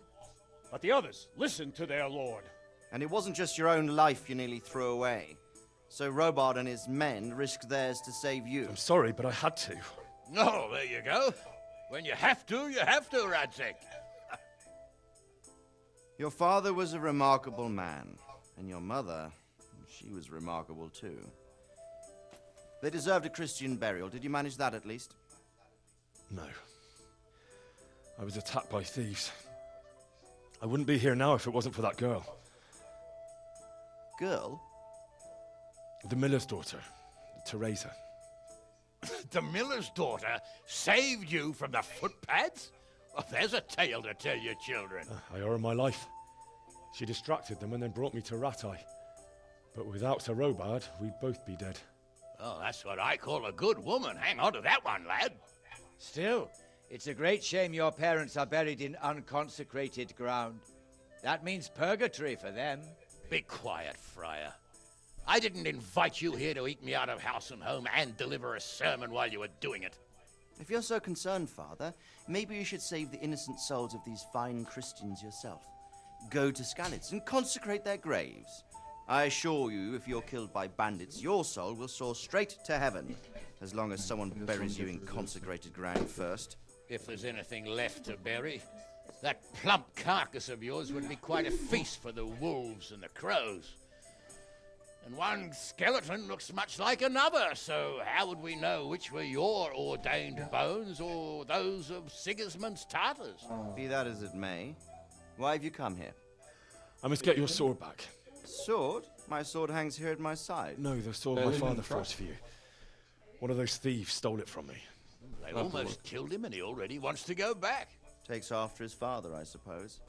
But the others listened to their lord. And it wasn't just your own life you nearly threw away. So Robard and his men risked theirs to save you. I'm sorry, but I had to. Oh, there you go. When you have to, Radzig. Your father was a remarkable man, and your mother, she was remarkable too. They deserved a Christian burial. Did you manage that at least? No. I was attacked by thieves. I wouldn't be here now if it wasn't for that girl. Girl? The miller's daughter, Teresa. The miller's daughter saved you from the footpads? Well, there's a tale to tell your children. I owe her my life. She distracted them and then brought me to Rattay. But without Sir Robard, we'd both be dead. Oh, that's what I call a good woman. Hang on to that one, lad. Still, it's a great shame your parents are buried in unconsecrated ground. That means purgatory for them. Be quiet, Friar. I didn't invite you here to eke me out of house and home and deliver a sermon while you were doing it. If you're so concerned, Father, maybe you should save the innocent souls of these fine Christians yourself. Go to Skalitz and consecrate their graves. I assure you, if you're killed by bandits, your soul will soar straight to heaven, as long as someone buries you in consecrated ground first. If there's anything left to bury, that plump carcass of yours would be quite a feast for the wolves and the crows. And One skeleton looks much like another, so how would we know which were your ordained bones or those of Sigismund's Tartars? Be that as it may, why have you come here? I must get your sword back. Sword? My sword hangs here at my side. No, the sword my father fought for you. One of those thieves stole it from me. They almost killed him and he already wants to go back. Takes after his father, I suppose.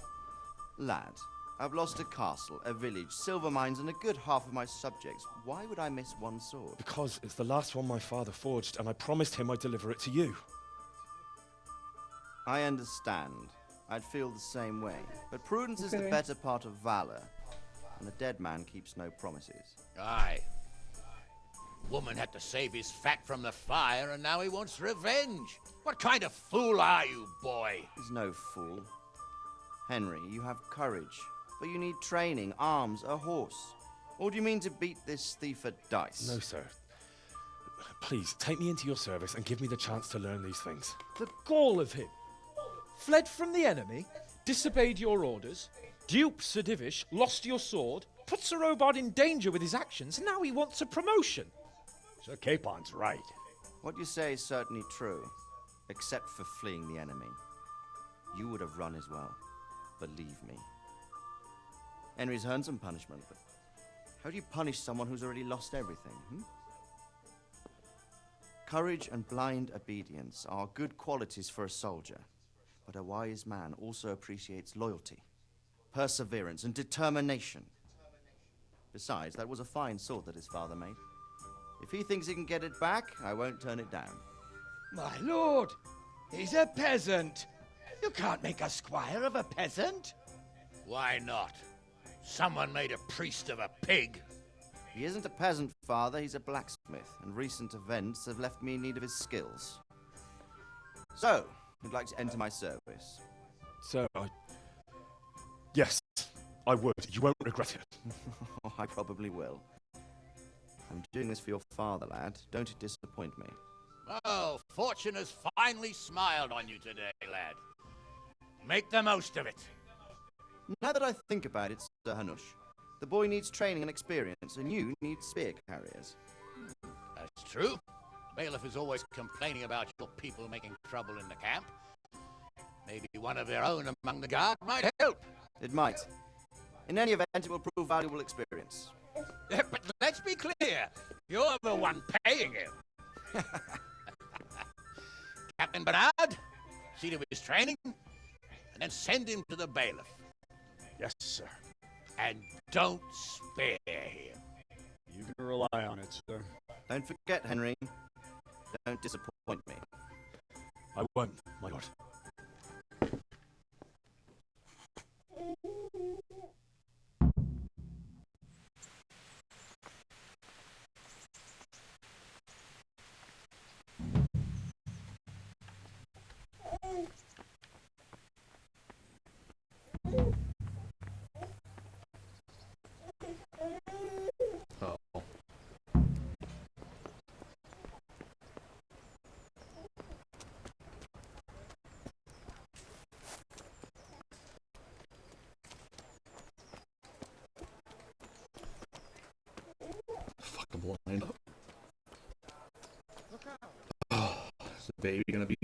Lad, I've lost a castle, a village, silver mines, and a good half of my subjects. Why would I miss one sword? Because it's the last one my father forged, and I promised him I'd deliver it to you. I understand. I'd feel the same way. But prudence is the better part of valor, and a dead man keeps no promises. Aye. Woman had to save his fat from the fire, and now he wants revenge. What kind of fool are you, boy? He's no fool. Henry, you have courage, but you need training, arms, a horse. Or do you mean to beat this thief at dice? No, sir. Please, take me into your service and give me the chance to learn these things. The gall of him. Fled from the enemy, disobeyed your orders, duped Sir Divish, lost your sword, put Sir Robard in danger with his actions, and now he wants a promotion. Sir Capon's right. What you say is certainly true, except for fleeing the enemy. You would have run as well, believe me. Henry's earned some punishment, but how do you punish someone who's already lost everything, Courage and blind obedience are good qualities for a soldier, but a wise man also appreciates loyalty, perseverance, and determination. Besides, that was a fine sword that his father made. If he thinks he can get it back, I won't turn it down. My lord, he's a peasant. You can't make a squire of a peasant. Why not? Someone made a priest of a pig. He isn't a peasant, father, he's a blacksmith, and recent events have left me in need of his skills. So, you'd like to enter my service? Sir, Yes, I would. You won't regret it. I probably will. I'm doing this for your father, lad. Don't it disappoint me. Oh, fortune has finally smiled on you today, lad. Make the most of it. Now that I think about it, Sir Hanush, the boy needs training and experience, and you need spear carriers. That's true. Bailiff is always complaining about your people making trouble in the camp. Maybe one of their own among the guard might help. It might. In any event, it will prove valuable experience. But let's be clear. You're the one paying him. Captain Bernard, see to his training, and then send him to the bailiff. Yes, sir. And don't spare him. You can rely on it, sir. Don't forget, Henry. Don't disappoint me. I won't, my lord. Fucking blind. Is the baby gonna be